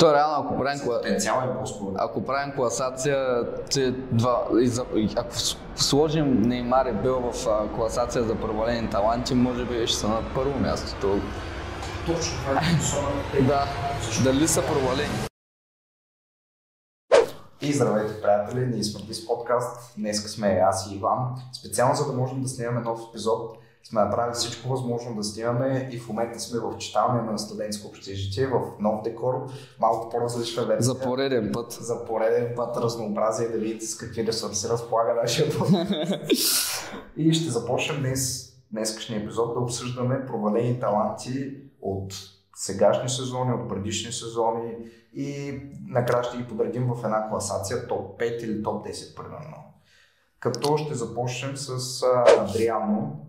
То реално, ако правим класация, ако сложим Неймар и Бел в класация за провалени таланти, може би ще са на първо място. Точно това е посоната. Да, дали са провалени. И здравейте, приятели, ние сме This подкаст. Днес сме аз и Иван. Специално за да можем да снимаме нов епизод, сме направили всичко възможно да снимаме и в момента сме в читалния на студентско общежитие, в нов декор, малко по-различна версия. За пореден път. За пореден път разнообразие, да видите с какви ресурси разполага нашия подкаст. И ще започнем днескашния епизод да обсъждаме провалени таланти от сегашни сезони, от предишни сезони и накрая ще ги подредим в една класация топ 5 или топ 10 примерно. Като ще започнем с Адриано,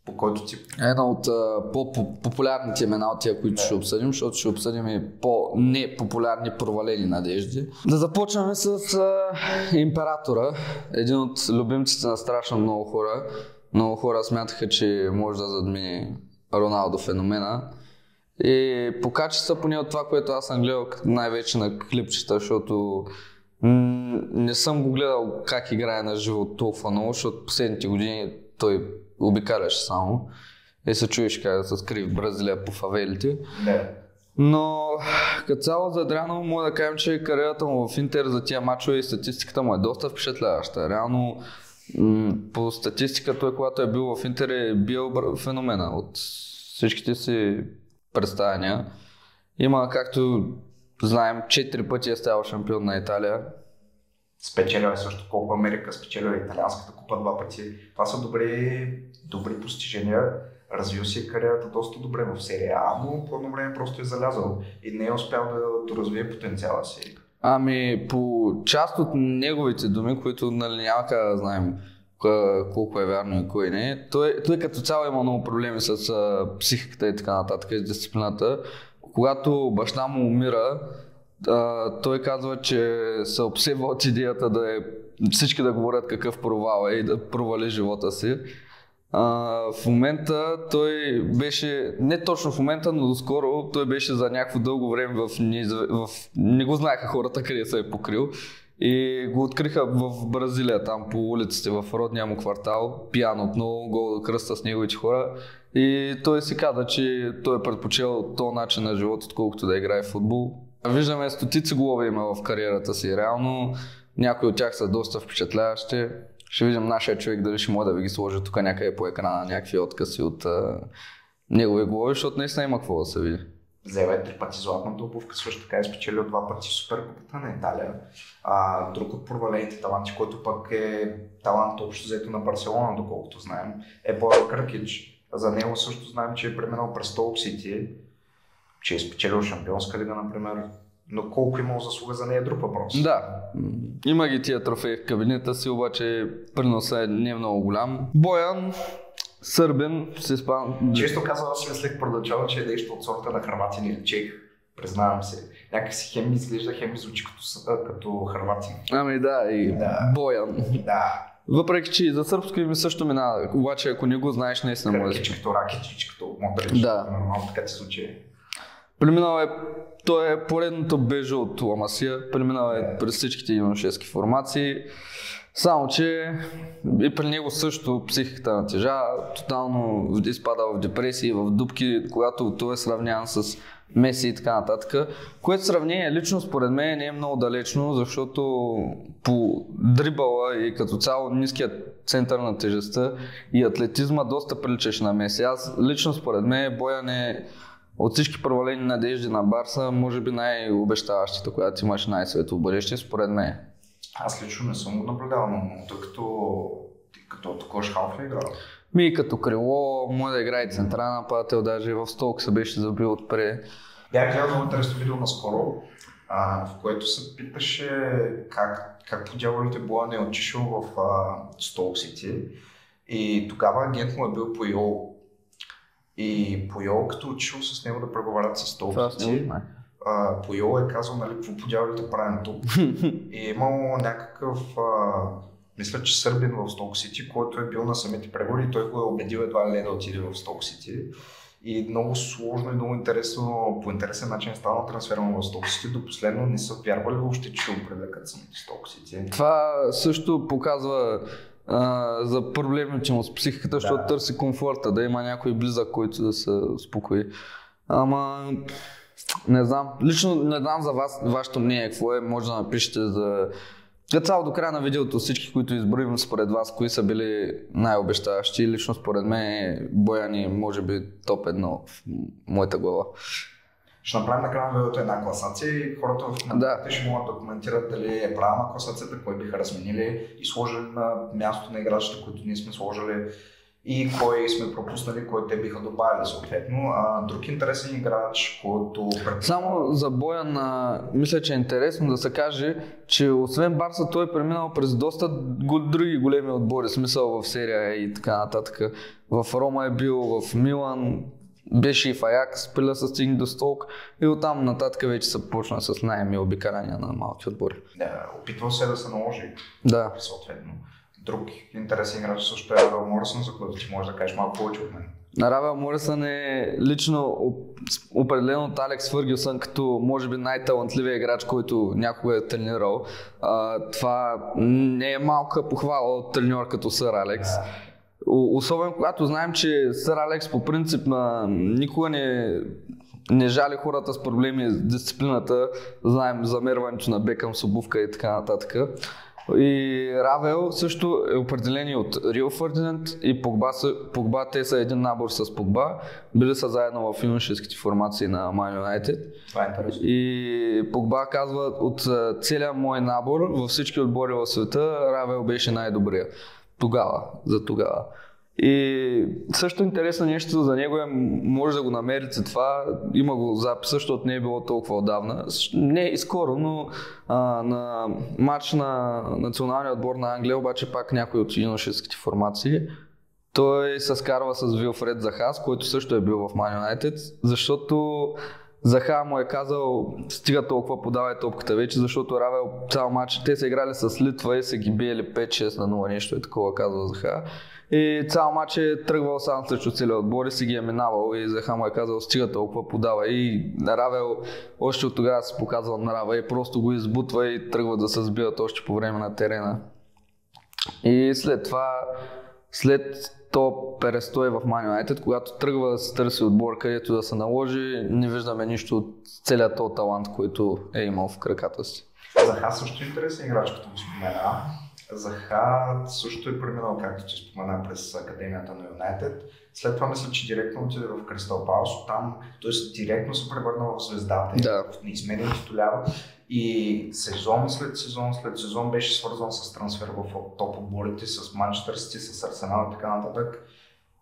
по който ти... Една от по-популярните имена от тия, които ще обсъдим, защото ще обсъдим и по-непопулярни провалени надежди. Да започнем с Императора, един от любимците на страшно много хора. Много хора смятаха, че може да задмини Роналдо феномена. И покачи се поне от това, което аз съм гледал най-вече на клипчета, защото не съм го гледал как играе на живо толкова много, защото последните години той обикаляше само и се чуеш как да се скри в Бразилия по фавелите. Но като цяло за Адриано мога да кажем, че кариерата му в Интер за тия мачове и статистиката му е доста впечатляваща. Реално по статистика той, когато е бил в Интер, е бил феномена от всичките си представяния. Има, както знаем, 4 пъти е ставал шампион на Италия. Спечелил е също Копа Америка, спечелил е Италианската купа 2 пъти. Това са добри постижения. Развил си кариерата доста добре в серия А, но по едно време просто е залязал и не е успял да развие потенциала си. Ами по част от неговите думи, които няма как да знаем колко е вярно и кой не, той като цяло има много проблеми с психиката и така нататък, с дисциплината. Когато баща му умира, той казва, че се обсебва от идеята всички да говорят какъв провал е и да провали живота си. В момента той беше, не точно в момента, но доскоро той беше за някакво дълго време не го знаеха хората къде се е покрил. И го откриха в Бразилия, там по улиците, в родния му квартал, пиян отново, гол да кръста с неговите хора. И той си каза, че той е предпочел този начин на живота, отколкото да играе в футбол. Виждаме стотици голове има в кариерата си, реално някои от тях са доста впечатляващи. Ще видим нашия човек дали ще може да ви ги сложи тук някъде по екрана, някакви откъси от негови голови, защото наистина има какво да се види. Взел е 3 пъти златната обувка, също така е спечелил 2 пъти Суперкупата на Италия. Друг от провалените таланти, който пък е талант общо взето на Барселона, доколкото знаем, е Боян Кръкич. За него също знаем, че е преминал през Стоук Сити, че е спечелил Шампионска лига, например. Но колко имал заслуга за нея е друг въпрос. Да, има ги тия трофеи в кабинета си, обаче приносът не е много голям. Боян, сърбен, с испан. Често казвам, аз си мислех продължава, че е нещо от сорта на хърватин или чех. Признавам се. Някакси хем изглежда, хем звучи като хърватин. Ами да, и Боян. Да. Въпреки че и за сърбско име също минава, обаче ако не го знаеш, наистина може. Кръкич като Ракич, като Модрич. Да. Нормално така ти звучи. Той е поредното бежо от Ла Масия, преминал е през всичките юношески формации, само че и при него също психиката натежа, тотално изпада в депресии, в дупки, когато той е сравняван с Меси и така нататък, което сравнение лично според мен не е много далечно, защото по дрибъла и като цяло ниският център на тежестта и атлетизма доста приличаше на Меси. Аз лично според мен Боян е от всички провалени надежди на Барса, може би най-обещаващата, която имаше най-светло бъдеще, според мен. Аз лично не съм го наблюдавал, но тъй като кош халф ли играл? Като крило, може да играе и централен нападател, даже в Столк се беше забил отпред. Бях гледал много интересно видео наскоро, в което се питаше как по дяволите Боян е отишъл в Столк Сити и тогава агент му е бил Пуйол. И Пуйол, като учил с него да преговарят с Столк Сити, Пуйол е казал, нали, какво по дяволите правим тук. И е имал някакъв, мисля, че сърбин в Столк Сити, който е бил на самите преговори и той го е убедил едва ли не да отиде в Столк Сити. И много сложно и много интересно, по интересен начин е станал трансфера в Стоксите. До последно не са вярвали въобще, че ще го привлекат самите Стоксите. Това също показва за проблемите му с психиката, защото търси комфорта, да има някой близък, който да се успокои. Ама не знам. Лично не знам за вас, вашето мнение какво е, може да напишете за... Цяло до края на видеото всички, които изброим според вас, кои са били най-обещаващи. Лично според мен Боян е може би топ 1 в моята глава. Ще направим на края на видеото една класация и хората в коментарите ще могат да коментират дали е правилна класацията, кой биха разменили и сложили на мястото на играчите, които ние сме сложили и кой сме пропуснали, кой те биха добавили съответно. Друг интересен играч, който... Само за Боян, мисля, че е интересно да се каже, че освен Барса той е преминал през доста други големи отбори, смисъл в серия и така нататък. В Рома е бил, в Милан, беше и в Аякс, преди да се стигне до Столк и оттам нататък вече се почна с наеми обикаляния на малки отбори. Да, опитвал се да се наложи. Да. Съответно. Друг интересен играч също е Равел Морисън, за който ти можеш да кажеш малко повече от мен. Равел Морисън е лично определен от Алекс Фъргюсън като може би най-талантливия играч, който някога е тренирал. Това не е малка похвала от треньор като Сър Алекс. Особено когато знаем, че Сър Алекс по принцип никога не жали хората с проблеми с дисциплината. Знаем замерването на Бекъм с обувка и така нататък. И Равел също е определени от Рио Фердинанд и Погба, те са един набор с Погба. Били са заедно в юношеските формации на Man United. Това е интересно. И Погба казва, от целия мой набор във всички отбори в света, Равел беше най-добрия. Тогава. И също интересно нещо за него е, може да го намерите това, има го запис, защото не е било толкова отдавна, не и скоро, но на матч на националния отбор на Англия, обаче пак някой от юношеските формации, той се скарва с Вилфред Захас, който също е бил в Man United, защото Заха му е казал, стига толкова, подавай топката вече, защото Равел цял матч, те са играли с Литва и са ги биели 5-6 на 0, нещо е такова, казва Заха. И цял матч е тръгвал сам срещу целия отбор и си ги е минавал и Заха му е казал, стига толкова, подавай. И Равел още от тогава се показва на Равел и просто го избутва и тръгва да се сбиват още по време на терена. И след това, след то престой в Man United, когато тръгва да се търси отбор, където да се наложи, не виждаме нищо от целият този талант, който е имал в краката си. Заха също е интересен играч, като го спомена. Заха също е преминал, както ти спомена, през Академията на Юнайтед. След това мисля, че директно отиде в Кристал Палас, там той директно се превърна в звездата, в неизменен титуляр. И сезон след сезон беше свързан с трансфер в топ отборите, с Манчестър Сити, с Арсенал и така нататък.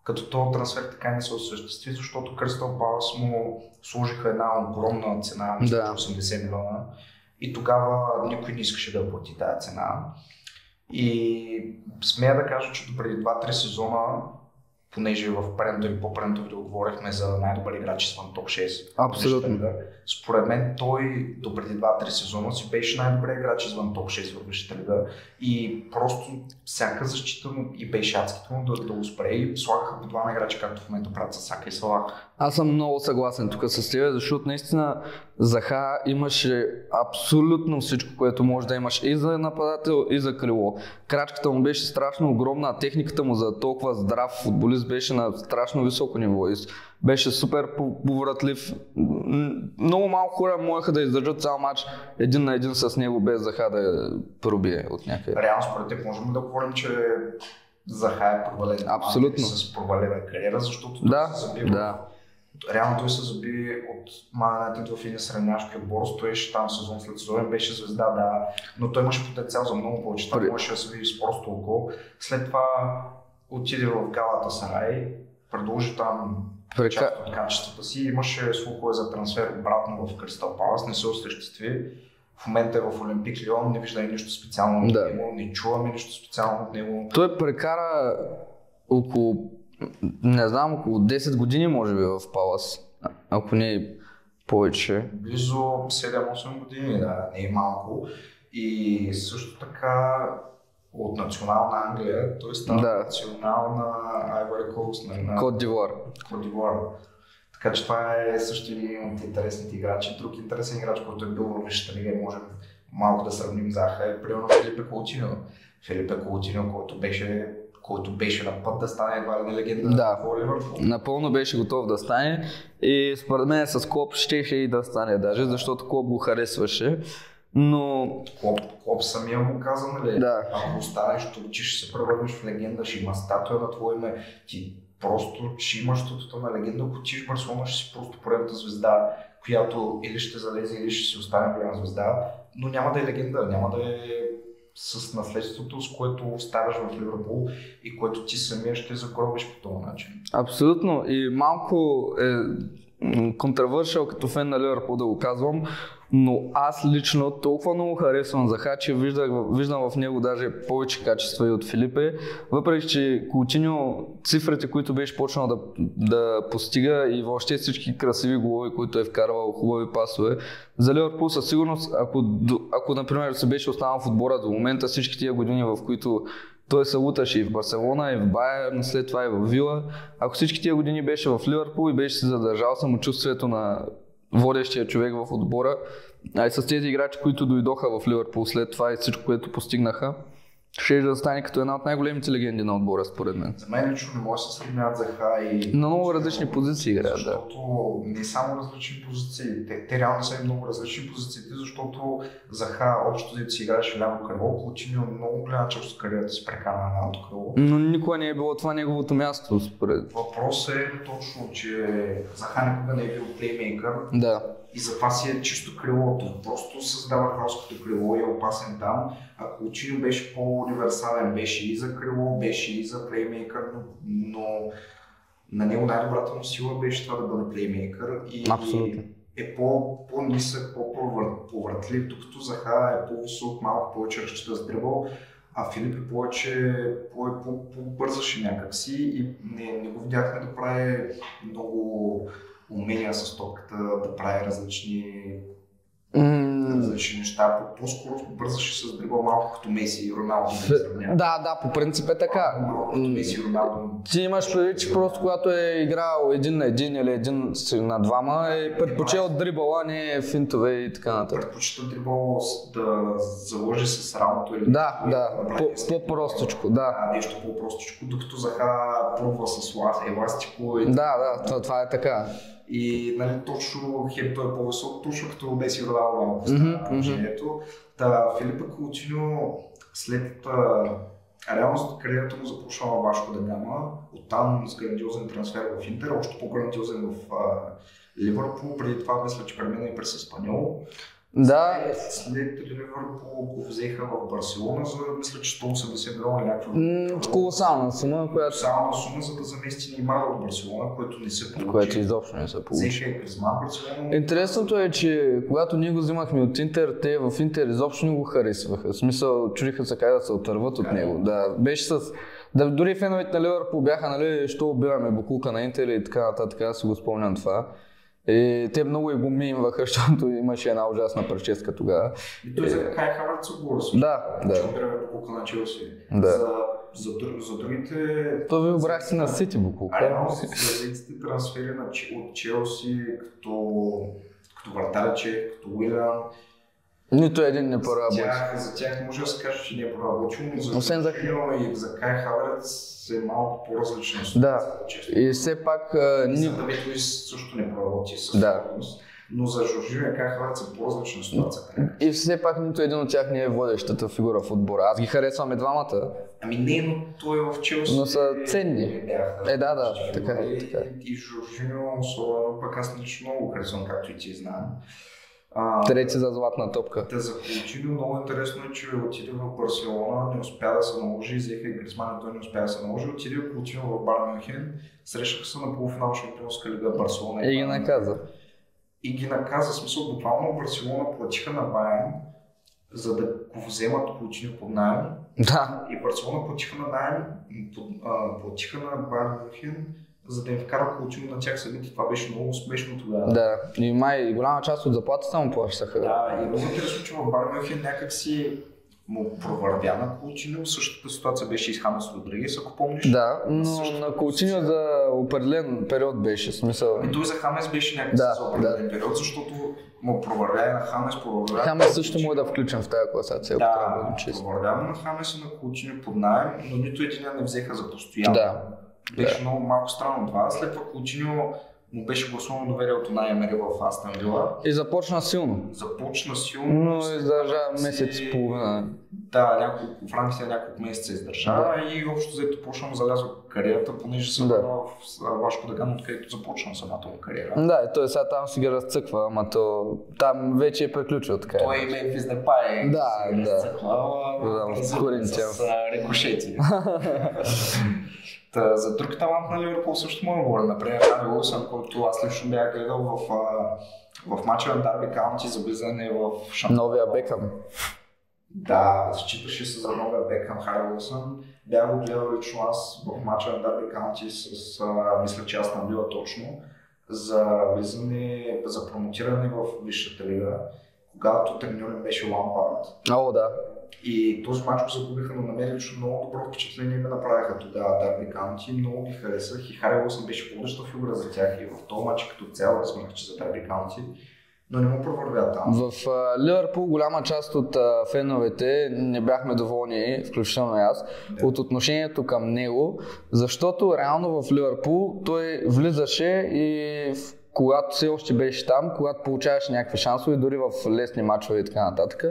Като този трансфер така не се осъществи, защото Кристал Палас му сложиха една огромна цена, 80 милиона. И тогава никой не искаше да плати тази цена. И смея да кажа, че допреди 2-3 сезона, понеже в предното и по-предното видео говорихме за най-добър играч извън топ 6. Абсолютно. Според мен той допреди 2-3 сезона си беше най-добър играч извън топ 6 в Висшата лига. И просто всяка защита му и пешацките му да го спре и слагаха по двама играчи, както в момента правят с Сака и Салах. Аз съм много съгласен тук с теб, защото наистина Заха имаше абсолютно всичко, което може да имаш и за нападател, и за крило. Крачката му беше страшно огромна, техниката му за толкова здрав футболист беше на страшно високо ниво. Беше супер повратлив. Много малко хора можеха да издържат цял матч един на един с него, без Заха да пробие от някъде. Реално според теб можем да говорим, че Заха е провален. Абсолютно. С провалена кариера, защото се забива. Да. Реално той се заби от Man United в един средняшки отбор, стоеше там сезон след сезон, беше звезда, но той имаше потенциал за много повече. Той можеше да се види с просто око. След това отиде в Галатасарай, продължи там част от качествата си, имаше слухове за трансфер обратно в Кристал Палас, не се осъществи. В момента е в Олимпик Лион, не виждаме нищо специално от него, не чуваме нищо специално от него. Той прекара около 10 години може би в Палас, ако не е повече. Близо 7-8 години, не е малко. И също така от национална Англия, той стана национална Ivory Coast, на Кот д'Ивуар. Така че това е също един от интересните играчи. Друг интересен играч, който е бил в Висшата лига, можем малко да сравним Заха, е примерно Филипе Каутиньо. Филипе Каутиньо, който беше на път да стане едва ли не легенда Да, в Ливърпул. напълно беше готов да стане и според мен с Клоп щеше и да стане даже, защото Клоп го харесваше. Но... Клоп самия му каза, нали? Да. Ако останеш тук, че ще се превърнеш в легенда, ще има статуя на твое име, ти просто ще имаш статута на легенда, ако отидеш в Барселона, ще си просто поредната звезда, която или ще залезе, или ще си остане голяма звезда, но няма да е легенда, няма да е с наследството, с което оставаш в Ливърпул и което ти самия ще загробиш по този начин. Абсолютно. И малко е контравършъл като фен на Ливърпул да го казвам, но аз лично толкова много харесвам Заха, че виждам в него даже повече качества и от Филипе. Въпреки че Каутиньо, цифрите, които беше почнал да постига и въобще всички красиви голови, които е вкарвал, хубави пасове, за Ливърпул със сигурност, ако например се беше останал в отбора до момента, всички тия години, в които той се луташе и в Барселона, и в Байерн, след това и в Вила. Ако всички тия години беше в Ливърпул и беше се задържал самочувствието на водещия човек в отбора, а и с тези играчи, които дойдоха в Ливърпул след това и всичко, което постигнаха, ще да стане като една от най-големите легенди на отбора, според мен. За мен лично не може да се сравняват Заха и... На много различни позиции играят, да. Защото не само различни позиции, те реално са и много различни позициите, защото Заха общо дето си играеше ляво крило, Каутиньо много голяма част от кариерата си прекара на лявото крило. Но никога не е било това неговото място, според. Въпросът е точно, че Заха никога не е бил плеймейкър. Да. И затова си е чисто крилото. Просто създава хаос като крило и е опасен там. А Каутиньо беше по-универсален, беше и за крило, беше и за плеймейкър, но на него най-добрата му сила беше това да бъде плеймейкър и абсолютно. Е по-нисък, по-повъртлив, докато Заха е по-висок, малко повече разчита с дрибъл, а Филип е по-бързаше някакси и не го видяхме да прави много умения с топката, да прави различни неща. По-скоро бързаше с дрибъл малко като Меси и Роналдо. Да, по принцип е така. Малко като Меси и Роналдо. Ти имаш предвид, че просто когато е играл 1-1 или 1-2, е предпочел дрибъла, не финтове и така нататък. Предпочита дрибъл да заложи с рамото или... Да, по-простичко, да. Нещо по-простичко, докато Заха пробва с еластико. Да, това е така. И нали, точно хем той е по-висок, точно като Меси Роналдо в положението. Филипе Каутиньо след реално кариерата му започва в Вашко да Гама, оттам с грандиозен трансфер в Интер, още по-грандиозен в Ливърпул, преди това мисля, че премина и през Испаньол. Да. След Ливърпул го взеха в Барселона за мисля, че 180 милиона някаква. Колосална сума, която... Колосална сума, за да замести Неймар в Барселона, което не се получи. Което изобщо не се получи. Взеха и Гризман Барселона. Интересното е, че когато ние го взимахме от Интер, те в Интер изобщо не го харесваха. В смисъл, чудиха се как да се отърват от него. Да, беше с... Дори феновете на Ливърпул бяха, нали, що убиваме букулка на Интер и така нататък, аз си го спомням това. И те много и го мимваха, защото имаше една ужасна пръческа тогава. И той за Кай Хаверц отговоря. Да. Че убираме букулка на Челси. За другите... То ви обрахте на Сити букулка. Реално за другите трансфери от Челси, като Вратарче, като Уилан. Нито един не проработи. За тях може да се каже, че не е проработил, но за Кай Хаверц е малко по-различна ситуация. Да, и все пак... За Давид Луис също не проработи със сигурност, но за Жоржиньо и Кай Хаверц е по-различна ситуация. И все пак нито един от тях не е водещата фигура в отбора. Аз ги харесвам и двамата. Ами не, но той е в Челси. Но са ценни. Да, така е. И Жоржиньо, особено пък аз лично много харесвам, както и ти знаем. Трети за златна топка. За Каутиньо много интересно е, че отиде в Барселона, не успя да се наложи, взеха и Гризман, той не успя да се наложи, отиде Каутиньо в Байерн Мюнхен, срещаха се на полуфинал Шампионска лига Барселона. И ги наказа. И ги наказа, смисъл буквално Барселона платиха на Байерн, за да го вземат Каутиньо под наем. Да. И Барселона платиха на наем, платиха на Байерн Мюнхен, за да им вкара Каутиньо на тях самите. Това беше много смешно тогава. Да, и голяма част от заплатата му плащаха. Да, и много интересно, че в Байерн Мюнхен някакси му провървя на Кулчиньо. Същата ситуация беше и с Хамес Родригес, ако помниш. Да, но на Кулчиньо за определен период беше смисъл. И той за Хамес беше някакъв за определен период, защото му провървя и на Хамес, провървя. Хамес също може да включим в тази класация. Да, провървя на Хамес и на Кулчиньо под наем, но нито един не взеха за постоянно. Да. Беше много малко странно това. След това Кулчиньо му беше гласувано доверието на Емери в Астън Вила. И започна силно. Но издържа месец и половина. Да, в рамките на няколко месеца издържа и общо взето почна му залязва кариерата, понеже съм в Вашко Даган, откъдето започна самата му кариера. Да, и той сега там си ги разцъква, ама то там вече е приключил така. Той и Мемфис Депай разцъква, с рикошети. За друг талант на Ливърпул също мога да говоря. Например, Хари Уилсън, който аз лично бях гледал в мача на Дарби Каунти за влизане в шампионата. Новия Бекъм. Да, считаше се за новия Бекъм Хари Уилсън. Бях го гледал лично аз в мача на Дарби Каунти мисля, че аз набила точно, за влизане, за промотиране в Висшата лига, когато треньорът беше Лампард. О, да. И този мач го загубиха, но намери лично много добро впечатление ме направиха тогава Дарби Каунти. Много ги харесах и Хари Уилсън беше водеща фигура за тях и в този мач като цяло разбрах, че за Дарби Каунти, но не му провървя там. В Ливърпул голяма част от феновете не бяхме доволни, включително и аз, от отношението към него, защото реално в Ливърпул той влизаше и когато все още беше там, когато получаваше някакви шансове, дори в лесни мачове и така нататък,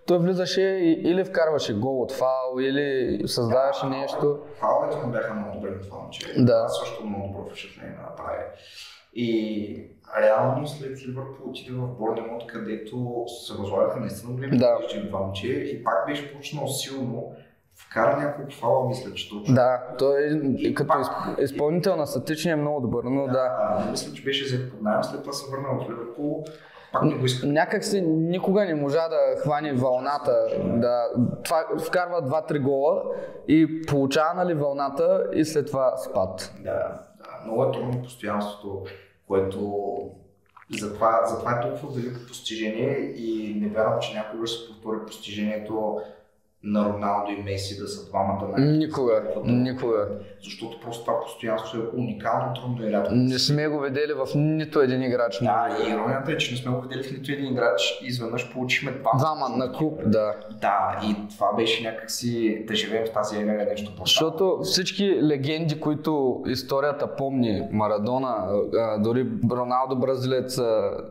той влизаше или вкарваше гол от фаул, или създаваше нещо. Фаулите му бяха много добри на това момче. Да. Също много добро впечатление направи. И реално след Ливърпул отиде в Борнемут, където се възлагаха наистина големи надежди това момче и пак беше почнал силно. Вкара няколко фаула, мисля, че точно. Да, той като изпълнител на статичния е много добър, но да. Мисля, че беше взет под наем, след това се върна в Ливърпул, пак не го иска. Някак си никога не можа да хване вълната, това вкарва 2-3 гола и получава нали вълната и след това спад. Да, много е трудно постоянството, което затова е толкова велико постижение и не вярвам, че някога ще се повтори постижението на Роналдо и Меси да са двамата Никога. Защото просто това постоянство е уникално трудно и рядко. Не сме го видели в нито един играч. Да, и иронията е, че не сме го видели в нито един играч и изведнъж получихме двама на клуб, да. Да, и това беше някакси да живеем в тази ера нещо по-става. Защото всички легенди, които историята помни, Марадона, дори Роналдо бразилец,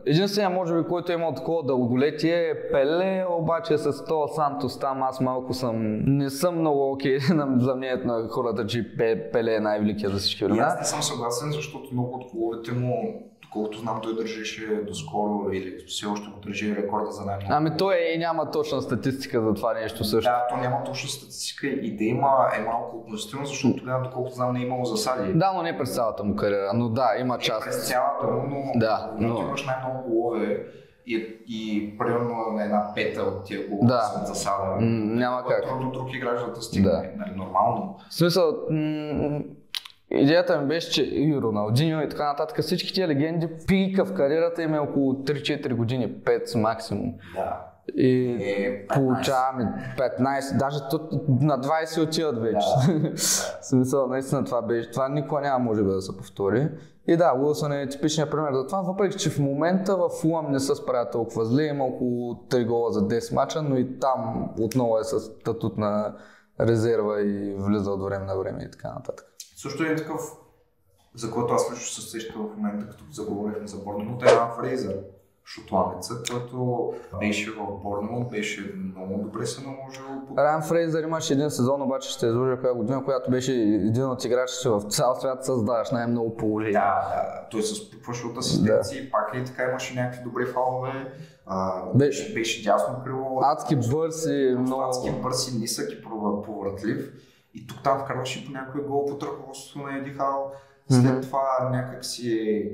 единственият може би, който е имал такова дълголетие е Пеле, обаче с това Сантос там аз малко не съм много окей за мнението на хората, че Пеле е най-великият за всички времена. Аз не съм съгласен, защото много от головете му, доколкото знам, той държеше доскоро или все още го държи рекорда за най-много. Ами той и няма точна статистика за това нещо също. Да, то няма точна статистика и да има е малко относително, защото тогава, доколкото знам, не е имало засади. Да, но не през цялата му кариера, но да, има част. През цялата му, но имаш най-много голове. И примерно на една пета от тия голове са засада. Няма как. Трудно друг играч да стигне, нали, нормално. В смисъл, идеята ми беше, че и Роналдиньо и така нататък, всички тия легенди, пика в кариерата им е около 3-4 години, 5 максимум. Да. И получаваме 15, даже на 20 отиват вече. В смисъл, наистина това беше, това никога няма може да се повтори. И да, Уилсън е типичният пример за това, въпреки че в момента в Фулъм не се справя толкова зле, има около 3 гола за 10 мача, но и там отново е с статут на резерва и влиза от време на време и така нататък. Също е такъв, за който аз също се сещам в момента, като заговорихме за Борнемут, е Ран Фрейзър, шотландеца, който беше в Борнемут, беше много добре се наложил. Ран Фрейзър имаше един сезон, обаче ще изложа коя година, която беше един от играчите в цял свят създаваш най-много положение. Да, той се спукваше от асистенции, пак ли така имаше някакви добри фалове. Беше дясно крило. Адски бърз и много... Адски бърз и нисък и повратлив. И тук там вкарваше по някой гол под ръководството на Еди Хау. След това някак си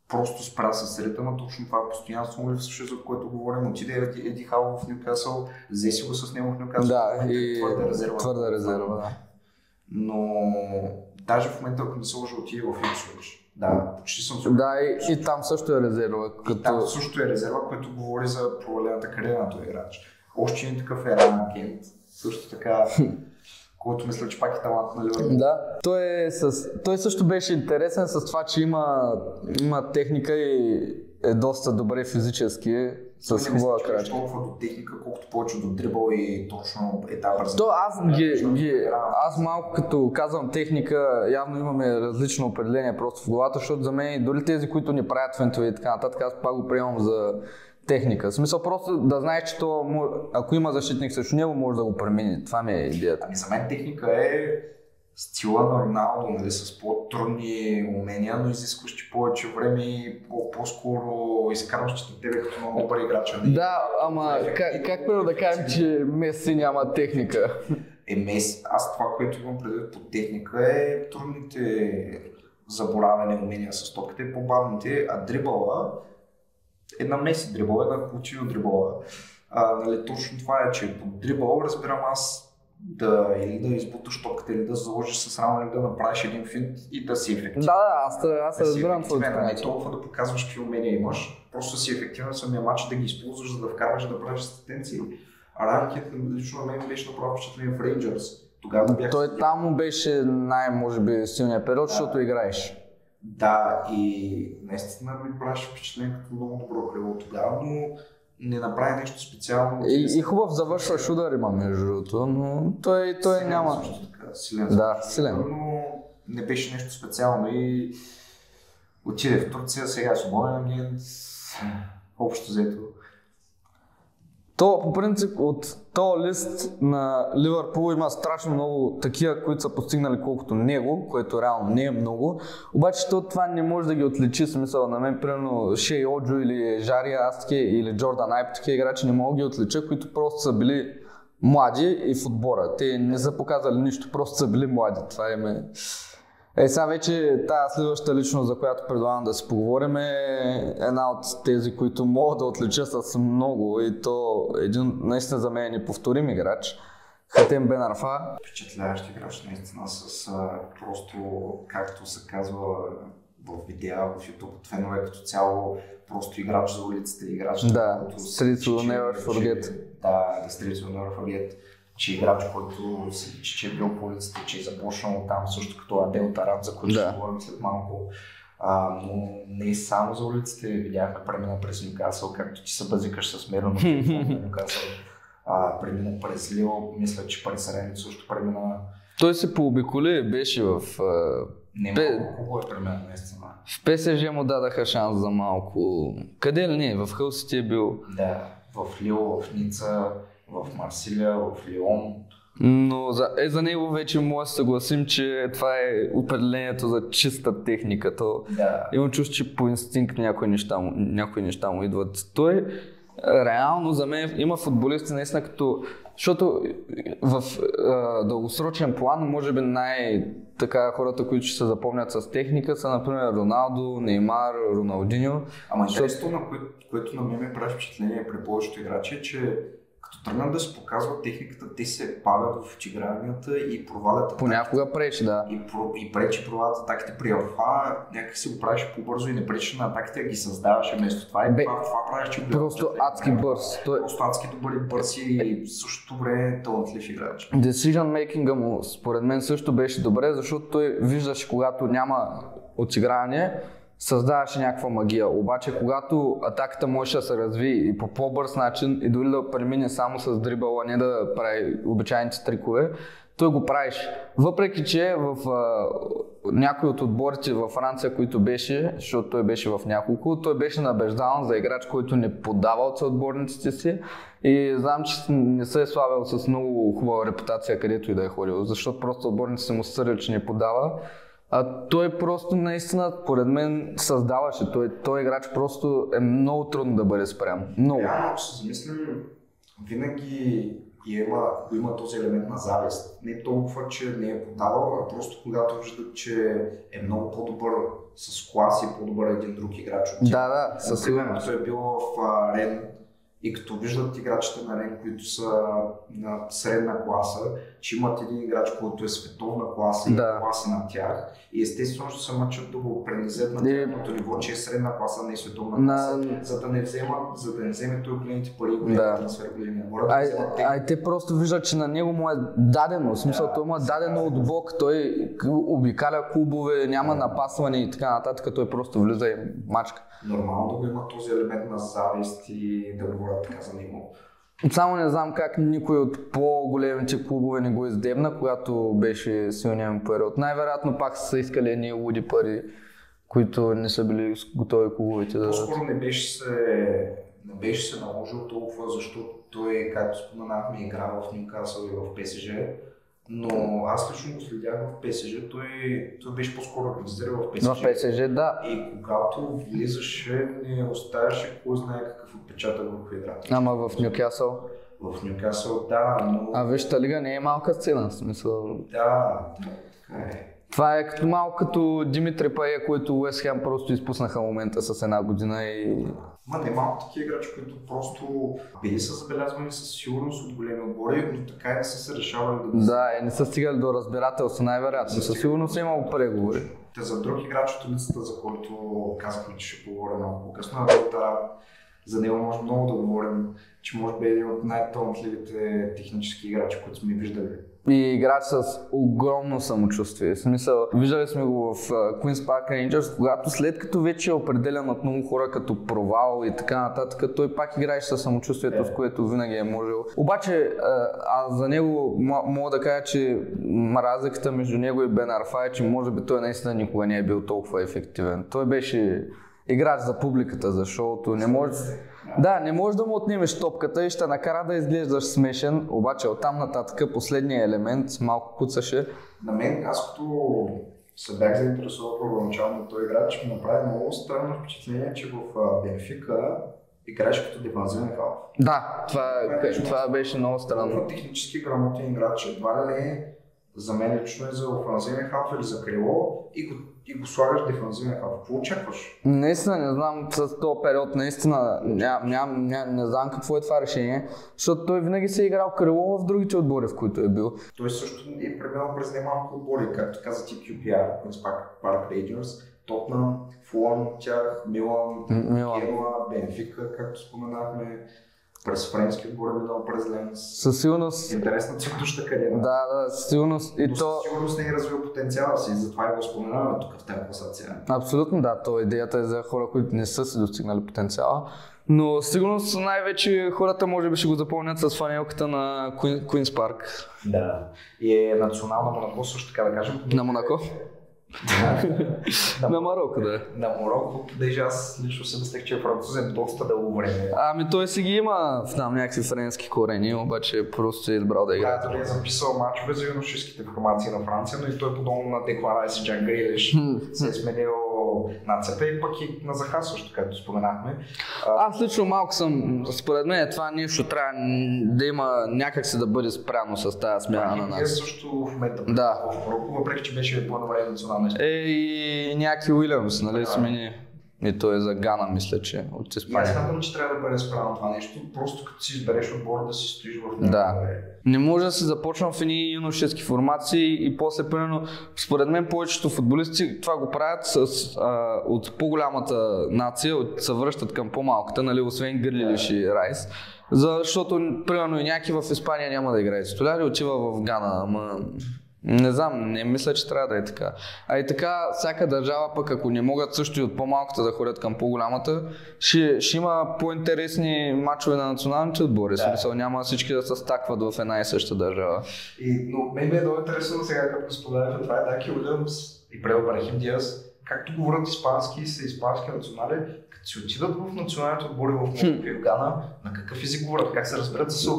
просто спря с ритъма, точно това постоянство му липсваше, за което говорим. Отиде Еди Хау в Нюкасъл, взе си го с него в Нюкасъл. Да, и твърда резерва. Да. Но даже в момента, ако не се лъжа, отиде в Ипсвич. Да, почти съм сигурен. Да, и там също е резерва. Там също е резерва, което говори за провалената кариера на този играч. Още един такъв е Райан Кент, също така, който мисля, че пак е талант на Ливърпул. Да, той също беше интересен с това, че има техника и е доста добре физически, с хубава крачка. Толкова до техника, колкото повече до дрибъл и точно етапа. Аз малко като казвам техника, явно имаме различно определение просто в главата, защото за мен дори тези, които ни правят фентове и така нататък, аз пак го приемам за техника. В смисъл просто да знаеш, че ако има защитник срещу него, може да го премини. Това ми е идеята. Ами за мен техника е стила на Роналдо, нали, с по-трудни умения, но изискващи повече време и по-скоро изкарващи тебе като много добър играч. Да, ама как първо да кажем, че Меси няма техника? Меси, аз това, което имам предвид под техника е трудните заборавяне умения с топката и по-бавните, а дрибъла е на Меси дрибъл, е на Кутино дрибъла. Нали, точно това е, че под дрибъл разбирам аз или да избуташ топката, или да заложиш с рамо, или да направиш един финт и да си ефективен. Да, аз разбирам твоето. Не толкова да показваш какви умения имаш, просто си ефективен в самия матч да ги използваш, за да вкарваш, да правиш асистенции. А Райан лично на мен беше направо впечатление в Рейнджърс. Той там му беше може би силният период, защото играеш. Да, и наистина ми правиш впечатление като много добро крило тогава, но не направи нещо специално. И хубав завършваш удар има между другото, но той няма. Силен. Да, силен. Но не беше нещо специално и отиде в Турция, сега свободен агент, общо взето. То по принцип от този лист на Ливърпул има страшно много такива, които са постигнали колкото него, което реално не е много. Обаче това не може да ги отличи, смисъл на мен, примерно Шей Оджо или Жария Астке или Джордан Айп, такива играчи не мога да ги отлича, които просто са били млади и в отбора. Те не са показали нищо, просто са били млади. Това е. Сега вече тази следващата личност, за която предлагам да си поговорим, е една от тези, които могат да отлича с много и то един наистина за мен неповторим играч. Хатем Бен Арфа. Впечатляващ играч наистина с просто, както се казва в видеа, в YouTube, фенове като цяло, просто играч за улицата, играч. Да, Streets will never forget. Да, Streets will never forget. Че играч, който се личи, че е бил по улицата, че е започнал там също като Адел Тарат, за който ще говорим след малко. Но не само за улицата, видяхме премина през Нюкасъл, както ти се базикаш с Мерон от Нюкасъл. Премина през Лил, мисля, че през Ренит също премина. Той се пообиколи, беше в... Хубаво е премина, наистина. В ПСЖ му дадаха шанс за малко. Къде ли не? В Хълсити е бил. Да, в Лил, в Ница, в Марсилия, в Лион. Но за него вече може да се съгласим, че това е определението за чиста техника. Имам чувство, че по инстинкт някои неща му идват. Той реално за мен има футболисти наистина като... Защото в дългосрочен план, може би така хората, които ще се запомнят с техника са, например, Роналдо, Неймар, Роналдиньо. Ама интересно, което на мен ме прави впечатление при повечето играчи е, че като тръгнат да се показват техниката, те се палят в игралнята и провалят. Понякога пречи, да. И пречи провалят атаките при Алфа, някак си го правиш по-бързо и не пречи на атаките, ги създаваш вместо това. И това правиш, че просто адски бърз. Просто адски добър и бърз и в същото време талантлив играч. Decision making му според мен също беше добре, защото той виждаше, когато няма отиграване, създаваше някаква магия. Обаче когато атаката може да се разви и по по-бърз начин и дори да премине само с дрибъла, не да прави обичайните трикове, той го правиш. Въпреки че в някои от отборите във Франция, които беше, защото той беше в няколко, той беше набеждаван за играч, който не поддава от съотборниците си и знам, че не се е славил с много хубава репутация, където и да е ходил, защото просто отборниците му се че не поддава. А той просто наистина, според мен, създаваше. Той играч просто е много трудно да бъде спрян. Много. Ако се замислим, винаги има този елемент на завист. Не толкова, че не е подавал, а просто когато виждат, че е много по-добър с клас и по-добър един друг играч от тях. Да, със сигурност. Той е бил в Рен и като виждат играчите на Рен, които са на средна класа, че имат един играч, който е световна класа и класи над тях, и естествено ще се мъчат да го пренесат на тяхното ниво, че е средна класа, не е световна класа, за да не вземе той големите пари, големите трансфери, големите хора. Те просто виждат, че на него му е дадено, в смисъл той му е дадено от Бог, той обикаля клубове, няма напасване и така нататък, той просто влиза и мачка. Нормално да го има този елемент на завист и да говорят така за него. Само не знам как никой от по-големите клубове не го издебна, когато беше силният период. Най-вероятно пак са искали едни луди пари, които не са били готови клубовете да... По-скоро не беше се наложил толкова, защото той, както споменахме, игра в Нюкасъл и в ПСЖ. Но аз лично го следях в ПСЖ, той беше по-скоро организиран в ПСЖ. В ПСЖ, да. И когато влизаше, не оставяше кой знае какъв отпечатък върху играта. Ама в Нюкасъл? В Нюкасъл, да, но... А Висшата лига не е малка сцена, в смисъл... Да, така е. Това е малко като Димитри Пае, които Уест Хем просто изпуснаха момента с една година и... Не малко такива играчи, които просто били са забелязвани със сигурност от големи отбори, но така и не са се решавали да... Да, и не са стигали до разбирателство, най-вероятно. Със сигурност е имало преговори. За друг играч от улицата, за който казахме, че ще поговорим много по-късно, за него може много да говорим, че може би е един от най-талантливите технически играчи, които сме виждали. И играч с огромно самочувствие. В смисъл, виждали сме го в Queen's Park Rangers, когато след като вече е определен от много хора като провал и така нататък, той пак играеше със самочувствието, с което винаги е можел. Обаче, за него мога да кажа, че разликата между него и Бен Арфа е, че може би той наистина никога не е бил толкова ефективен. Той беше играч за публиката, за шоуто. Не можеш да му отнемеш топката и ще накара да изглеждаш смешен, обаче оттам нататък последния елемент малко куцаше. На мен, аз като се бях заинтересувал първоначално този играч, ми направи много странно впечатление, че в Бенфика играеш като дефанзивен халф. Да, това беше много странно. Това технически грамотен играч, едва ли не за мен лично е за офанзивен халф или за крило и го слагаш дефанзивен халф. Какво очакваш? Наистина не знам с този период, наистина не знам какво е това решение, защото той винаги се е играл крило в другите отбори, в които е бил. Той също е преминал през немалко отбори, както каза ти QPR, Queen's Park Rangers, Тотнъм, Фулъм, Милан, Генуа, Бенфика, както споменахме. През френски отбор е минал през Ленс. Със сигурност. Интересна цветуща кариера. Да, със сигурност. Но със сигурност не е развил потенциала си, затова и го споменаваме тук в тази класация. Абсолютно да, то идеята е за хора, които не са си достигнали потенциала. Но сигурност най-вече хората може би ще го запомнят с фанелката на Queen's Park. Да. И е национална Монако, също така да кажем. На Монако? На Мароко, да. На Мароко, понеже аз лично си мислех, че е французен доста дълго време. Той си ги има в там някакви френски корени, обаче просто е избрал да играе. Да, дори е записал мачове за юношеските формации на Франция, но и той подобно на Деклан Райс и Джан Грилиш се е сменил нацията и пък и на Заха също, както споменахме. Аз лично малко съм, според мен това нещо трябва да има някак се да бъде спряно с тази смяна на нас. Също в момента в Мароко, въпреки че беше по-навременно национална. И някакви Уилямс, нали, смени. И той е за Гана, мисля, че от Испания. Аз смятам, че трябва да бъде спрямо това нещо, просто като си избереш отбор да си стоиш в него. Да. Не може да се започна в едни юношески формации и после, примерно, според мен повечето футболисти това го правят от по-голямата нация, се връщат към по-малката, нали, освен Грилиш и Райс. Защото, примерно, и някой в Испания няма да играе титуляр и отива в Гана, не знам, не мисля, че трябва да е така. А и така, всяка държава пък, ако не могат също и от по-малката да ходят към по-голямата, ще има по-интересни мачове на националните отбори. Да. Смисъл, няма всички да се стакват в една и съща държава. Но мен е много интересно сега, като споделяме, това е Даки Уилямс и Предо Брахим Диаз. Както говорят испански и са испански национали, като си отидат в националните отбори в Монако и в Гана, на какъв език говорят, как се разберат с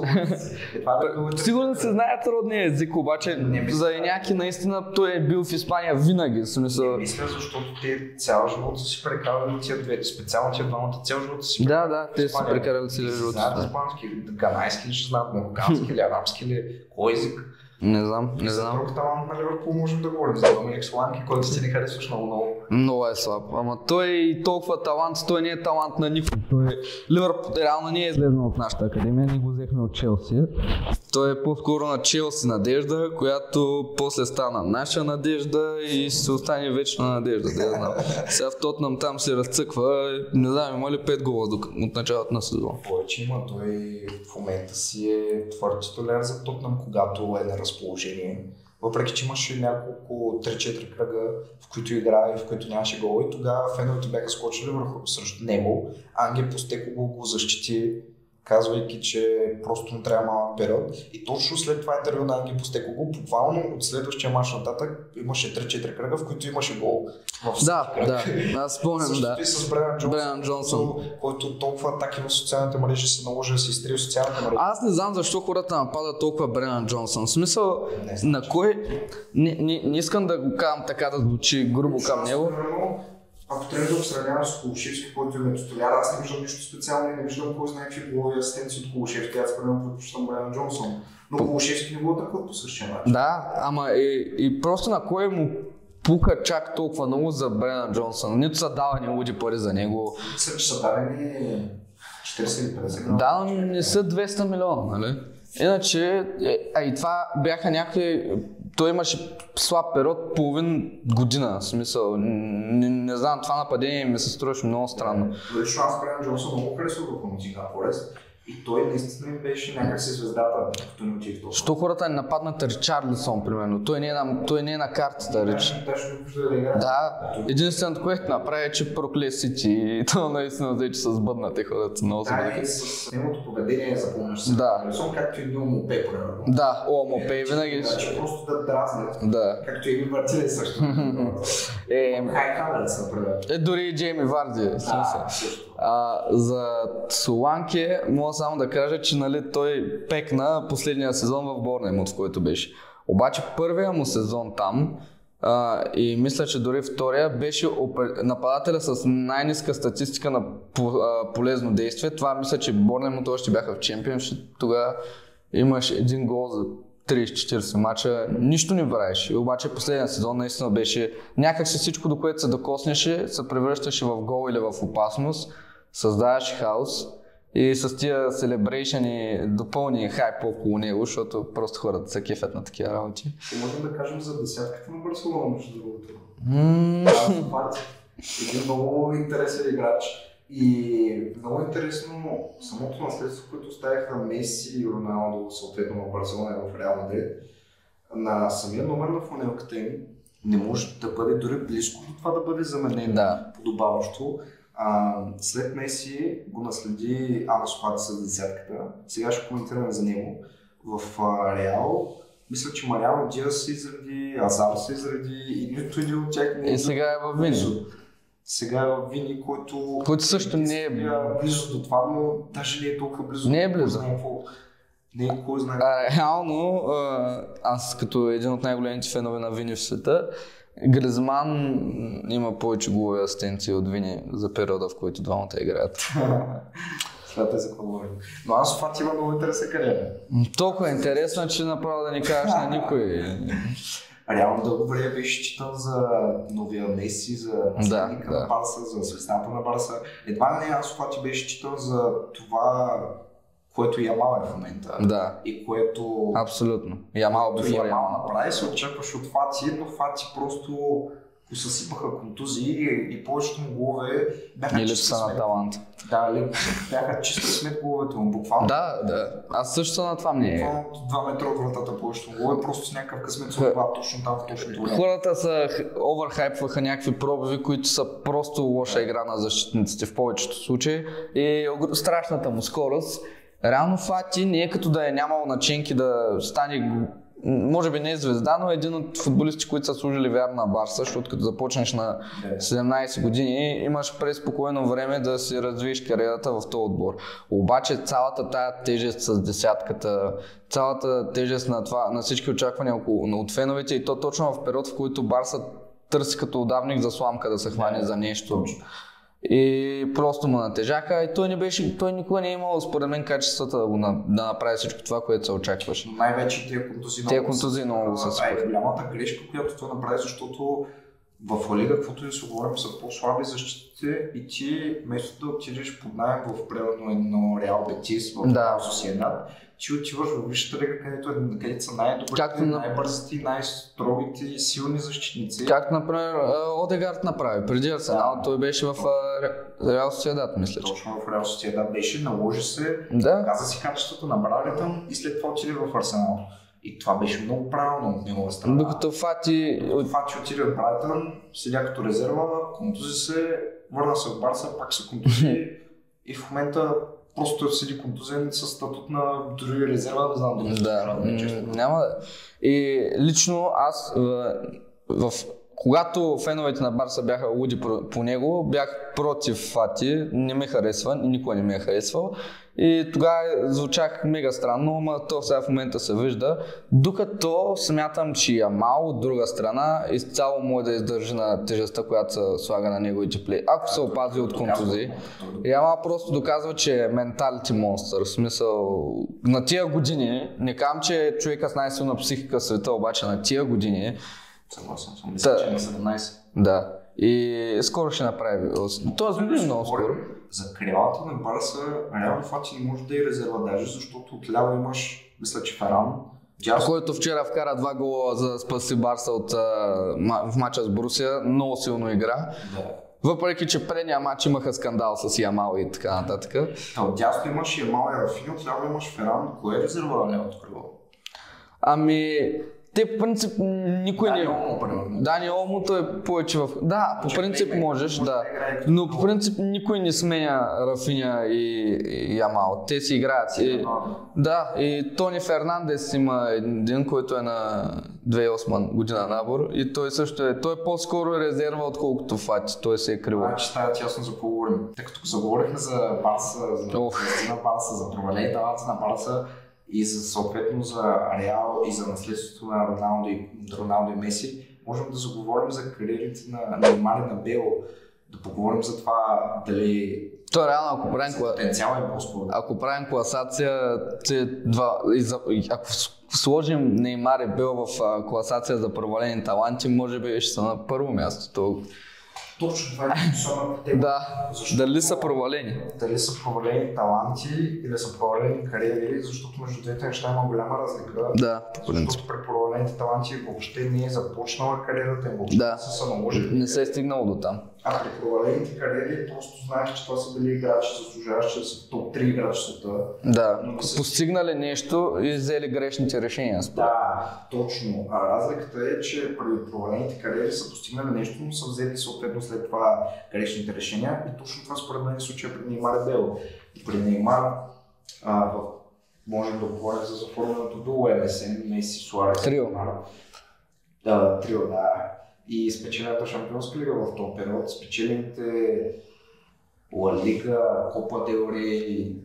Сигурно се знаят родния език, обаче за някакви наистина той е бил в Испания винаги. Смисъл... Мисля, защото те цял живот са си прекарали тия две, специално тия двамата цял живот са си прекарали. Да, те са прекарали целия живот. Знаят испански, ганайски ли ще знаят, марокански или арабски или кой език. Не знам. За друг талант на Ливърпул можем да говорим. За Доминик Соланки, който ти не харесваш много. Много е слаб. Ама той и толкова талант, той не е талант на никой. Ливърпул реално не е излезнал от нашата академия, ние го взехме от Челси. Той е по-скоро на Челси надежда, която после стана наша надежда и ще остане вечна надежда. Да я знам. Сега в Тотнъм там се разцъква, не знам, има ли 5 гола от началото на сезона. Повече има, той в момента си е твърд титуляр за Тотнъм, когато е на разположение. Въпреки че имаше няколко 3-4 кръга, в които играе, в които нямаше гол, и тогава феновете бяха скочили срещу него. Анге Постекогл го защити, казвайки, че просто му трябва малък период. И точно след това интервю на Анге Постекогл, буквално от следващия мач нататък имаше 3-4 кръга, в които имаше гол. Да, аз спомням, да. И с Брайан Джонсън, който толкова атаки в социалните мрежи се наложи да се изтрие в социалните мрежи. Аз не знам защо хората нападат толкова Брайан Джонсън. В смисъл, на кой... Не искам да го казвам така да звучи грубо към него. Ако трябва да го сравнявам с Колушевски, който е титуляр, аз не виждам нищо специално и не виждам кой знае какви голови асистенции от Колушевски. Аз примерно предпочитам Брайан Джонсън. Но Колушевски не го атакува по същия начин. Да, ама и просто на кой му пука чак толкова много за Брайан Джонсън. Нито са давани луди пари за него. Мисля, че са дадени 40 или 50 милиона. Да, но не са 200 милиона, нали? Иначе, и това бяха някакви... Той имаше слаб период, половин година, в смисъл. Не знам, това нападение ми се струваше много странно. Лично аз Брайан Джонсън много харесвах в Нотингъм Форест. И той наистина беше някакси звездата, като не отих толкова. Що хората не нападнат Ричарлисон, примерно. Той не е на картата, Рич. Да, единственото, което направи е, че прокле Сити и то наистина взе, че са сбъднати хората. Да, и с неговото поведение запомняш се. Да. Както и до Мопей, примерно. Да, Мопей винаги. Значи просто да дразне. Да. Както и Вартиле също. Хай Хаверц, например. Дори и Джейми Варди. За Соланке мога само да кажа, че нали, той пекна последния сезон в Борнемут, в който беше. Обаче първия му сезон там и мисля, че дори втория беше нападателя с най-ниска статистика на полезно действие. Това мисля, че Борнемут още бяха в Чемпионшип. Тогава имаш един гол за 30-40 мача, нищо не правиш. Обаче последния сезон наистина беше някакси всичко, до което се докоснеше, се превръщаше в гол или в опасност, създаваше хаос и с тия селебрейшъни допълни хайп около него, защото просто хората се кефят на такива работи. Можем да кажем за десятката на Барселона, между другото. Един много интересен играч. И много интересно самото наследство, което оставиха Меси и Роналдо, съответно в Барселона и в Реал Мадрид, на самия номер на фанелката им не може да бъде дори близко до това да бъде заменено подобаващо. След Меси го наследи Ансу Фати с десятката. Сега ще коментираме за него. В Реал мисля, че Мариано Диас се изради, Азар се изради и нито един от тях не е. И сега е във Вини. Сега е Вини, който също не е близо до това, но даже не е толкова близо. Не е близо. Не е кой знае. Реално, аз като един от най-големите фенове на Вини в света, Гризман има повече голови асистенции от Вини за периода, в който двамата играят. Това е за какво говорим. Но Ансу Фати има много интересна кариера. Толкова е интересна, че направо да ни кажеш на никой. Реално дълго време беше читан за новия Меси, за наследника на Барса, за звездата на Барса. Едва ли не Ансу Фати беше читан за това, което Ямал е в момента. Да. И което... Абсолютно. Ямал направи, се очакваше от Фати, но Фати просто го съсипаха контузии и повечето му голове бяха чиста смет. На талант. Да, бяха чиста смет головете му, буквално. Да. Аз също съм на това мнение. Буквално 2 метра от вратата повечето му голове, просто с някакъв късмет се отбава точно там в точното време. Хората са оверхайпваха някакви пробиви, които са просто лоша игра на защитниците в повечето случаи и страшната му скорост. Реално Фати не е като да е нямал начинки да стане, може би не е звезда, но е един от футболисти, които са служили вярно на Барса, защото като започнеш на 17 години, имаш преспокойно време да си развиеш кариерата в този отбор. Обаче цялата тая тежест с десятката, цялата тежест на това, на всички очаквания от феновете и то точно в период, в който Барса търси като удавник за сламка да се хване за нещо. И просто му натежаха и той никога не е имал според мен качествата да направи всичко това, което се очакваше. Най-вече тези контузии много са според. Голямата грешка, която това направи, защото в Лига, каквото и се говорим, са по-слаби защитите и ти вместо да отидеш под наем в примерно едно Реал Бетис, в Реал Сосиедад, ти отиваш в Висшата лига, където са най-добрите, най-бързите, най-строгите и силни защитници. Както, например, Одегард направи. Преди Арсенал той беше в Реал Сосиедад, мисля. Точно в Реал Сосиедад беше, наложи се, каза си качеството, набрали там и след това отиде в Арсенал. И това беше много правилно от негова страна. Докато Фати отиде от Брайтън, седя като резерва, контузи се, върна се в Барса, пак се контузи и в момента просто седи контузен с статут на дори резерва, не знам дали няма да. И лично аз когато феновете на Барса бяха луди по него, бях против Фати, не ме харесва и никой не ме е харесвал. И тогава звучах мега странно, но то сега в момента се вижда. Докато смятам, че Ямал от друга страна изцяло може да издържи на тежестта, която се слага на неговите плей. Ако се опази от контузии. Ямал просто доказва, че е менталити монстър. В смисъл, на тия години, не казвам, че е човека с най-силна психика в света, обаче на тия години. Съгласен съм, мисля, че на 17. Да. И скоро ще направи. Тоест много скоро. За крилата на Барса, реално Фати не може да е резерва даже, защото отляво имаш, мисля, че Феран. Който вчера вкара 2 гола за да спаси Барса в мача с Борусия, много силно игра. Да. Въпреки, че предния матч имаха скандал с Ямал и така нататък. Отдясно имаш Ямал и Рафини, отляво имаш Феран. Кое е резерва на лявото крило? Те по принцип никой не... Дани Олмо е повече в... Да, по принцип можеш, да. Но по принцип никой не сменя Рафиня и Ямал. Те си играят. Да, и Тони Фернандес има един, който е на 2008 година набор и той също е... Той е по-скоро резерва, отколкото Фати. Той се е криво. Че става тясно за поговорим. Тъй като заговорихме за Барса, за проваление таланта на Барса, и съответно за Реал и за наследството на Роналдо и Меси, можем да заговорим за кариерите на Неймар и на Бейл, да поговорим за това дали то реално, ако правим класация, ако сложим Неймар и Бейл в класация за провалени таланти, може би ще са на първо място. Точно това е особената тема. Да, дали са провалени? Дали са провалени таланти или са провалени кариери, защото между двете неща има голяма разлика. Да, защото при провалените таланти въобще не е започнала кариерата им, въобще да. Са наложили. Не се е стигнало до там. А при провалените кариери просто знаеш, че това са били играчи, заслужаващи да са топ 3 играчи в света. Да, постигнали нещо и взели грешните решения. Да, точно. А разликата е, че при провалените кариери са постигнали нещо, но са взели съответно след това грешните решения. И точно това според мен е случая при Неймар и Бейл. При Неймар можем да говорим за заформеното дуо МСН, Меси, Суарес. Трио. Трио, да. И спечелената Шампионска лига в този период, спечелените Ла Лига, Копа дел Рей,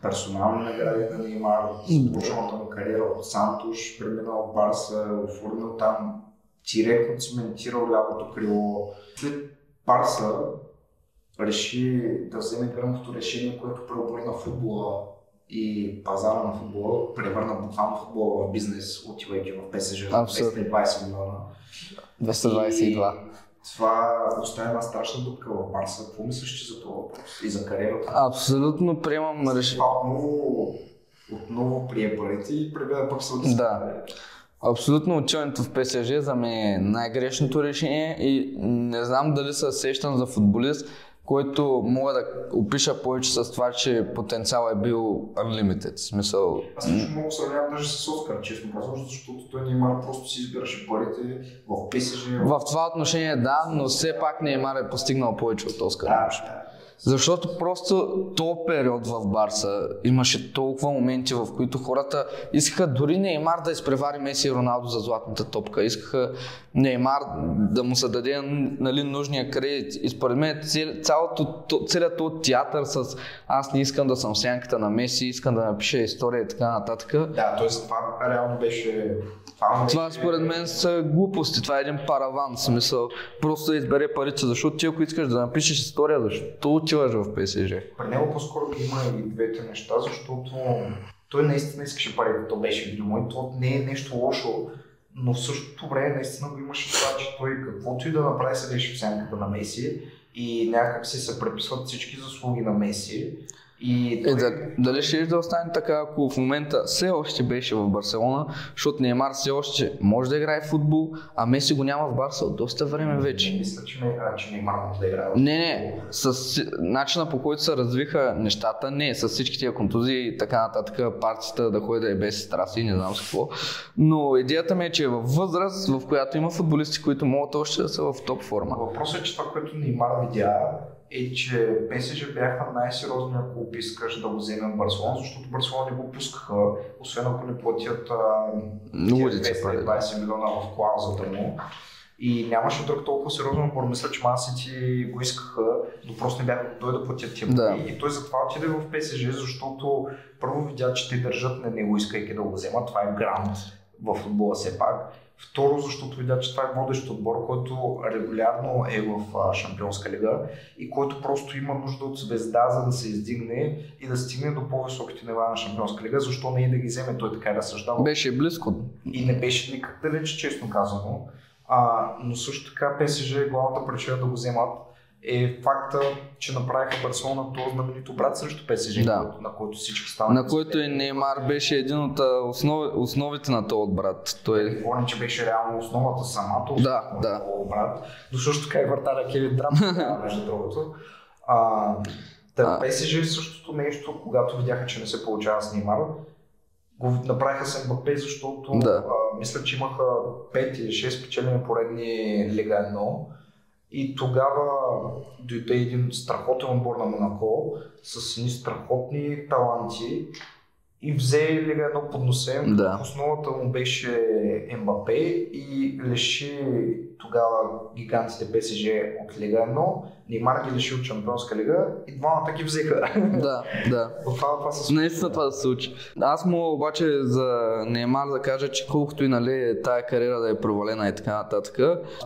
персонални награди на Неймар, започналата му кариера от Сантуш, преминал в Барса, оформил там, директно циментирал лявото крило. След Барса реши да вземе гръмното решение, което преобърна футбола и пазара на футбола, превърна буквално футбола в бизнес, отивайки в ПСЖ за 220 милиона. 222. Това оставя една страшна дупка в Барса. Какво мислиш за това въпрос и за кариерата? Абсолютно приемам решение. Отново прие парите и прегледа пък се да. Абсолютно отиването в ПСЖ за мен е най-грешното решение и не знам дали се сещам за футболист, който мога да опиша повече с това, че потенциал е бил unlimited. Смисъл... Аз също мога да сравнявам даже с Оскар, честно казвам, защото той Неймар просто си избираше парите в ПСЖ. В това отношение да, но все пак Неймар е постигнал повече от Оскар. Да. Защото просто този период в Барса имаше толкова моменти, в които хората искаха дори Неймар да изпревари Меси и Роналдо за златната топка. Искаха Неймар да му се даде нужния кредит. И според мен целият този театър с аз не искам да съм сянката на Меси, искам да напиша история и така нататък. Да, т.е. това реално беше Това според мен са глупости, това е един параван, в смисъл. Просто да избере парите, защото ти ако искаш да напишеш история, защо отиваш в ПСЖ? При него по-скоро има и двете неща, защото той наистина искаше парите, то беше видимо и то не е нещо лошо, но в същото време наистина го имаше това, че той каквото и да направи се беше в сянката на Меси и някак си се преписват всички заслуги на Меси. И дали ще да остане така, ако в момента все още беше в Барселона, защото Неймар все още може да играе в футбол, а Меси го няма в Барса от доста време вече. Не мисля, че Неймар може да играе. Не, с начина по който се развиха нещата, не, с всички тия контузии и така нататък, партията да ходи да е без страси и не знам с какво. Но идеята ми е, че е във възраст, в която има футболисти, които могат още да са в топ форма. Въпросът е, че това, което Неймар видя, е, че ПСЖ бяха най-сериозни, ако искаш да го вземем Барселона, защото Барселона не го пускаха, освен ако не платят 220 милиона в клаузата му. И нямаше друг толкова сериозен отбор. Мисля, че Ман Сити го искаха, но просто не бяха готови да платят тия пари. И той затова отиде в ПСЖ, защото първо видя, че те държат на него, искайки да го вземат. Това е грант в футбола все пак. Второ, защото видя, че това е водещ отбор, който регулярно е в Шампионска лига и който просто има нужда от звезда, за да се издигне и да стигне до по-високите нива на Шампионска лига. Защо не и да ги вземе, той така разсъждава. Беше близко. И не беше никак далеч, честно казано. Но също така ПСЖ главната причина да го вземат е факта, че направиха Барселона този знаменито брат срещу ПСЖ, на който всички станаха. На който и Неймар беше един от основите на този брат. Той помня, че беше реално основата самата на този брат. Но също така и вратаря Кевин Трап, между другото. ПСЖ е същото нещо, когато видяха, че не се получава с Неймар. Го направиха с Мбапе, защото мисля, че имаха 5 или 6 печелени поредни Лига 1. И тогава дойде един страхотен отбор на Монако с едни страхотни таланти и взе Лига 1 под носем. В основата му беше Мбапе и лиши тогава гигантите ПСЖ от Лига 1. Неймар ги лиши от Шампионска лига и двамата ги взеха. Наистина това да се случи. Аз му обаче за Неймар да кажа, че колкото и нали тая кариера да е провалена и така нататък,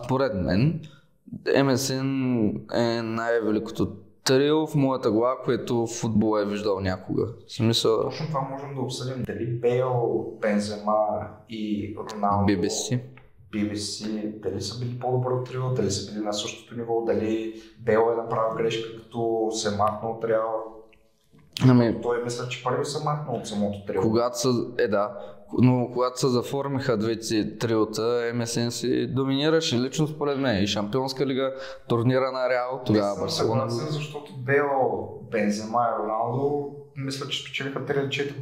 според мен МСН е най-великото трио в моята глава, което футбол е виждал някога. В смисъл... Точно това можем да обсъдим. Дали Бейл, Бензема и Роналдо, BBC, дали са били по-добро трио, дали са били на същото ниво, дали Бейл е направил грешка, като се махна от Реал. Той мисля, че първи се махна от самото трио. Но когато се заформиха двете триота, МСН си доминираше лично според мен и Шампионска лига, турнира на Реал, тогава Барселона. Не съм съгласен, защото Бейл, Бензема и Роналдо мисля, че спечелиха 3-4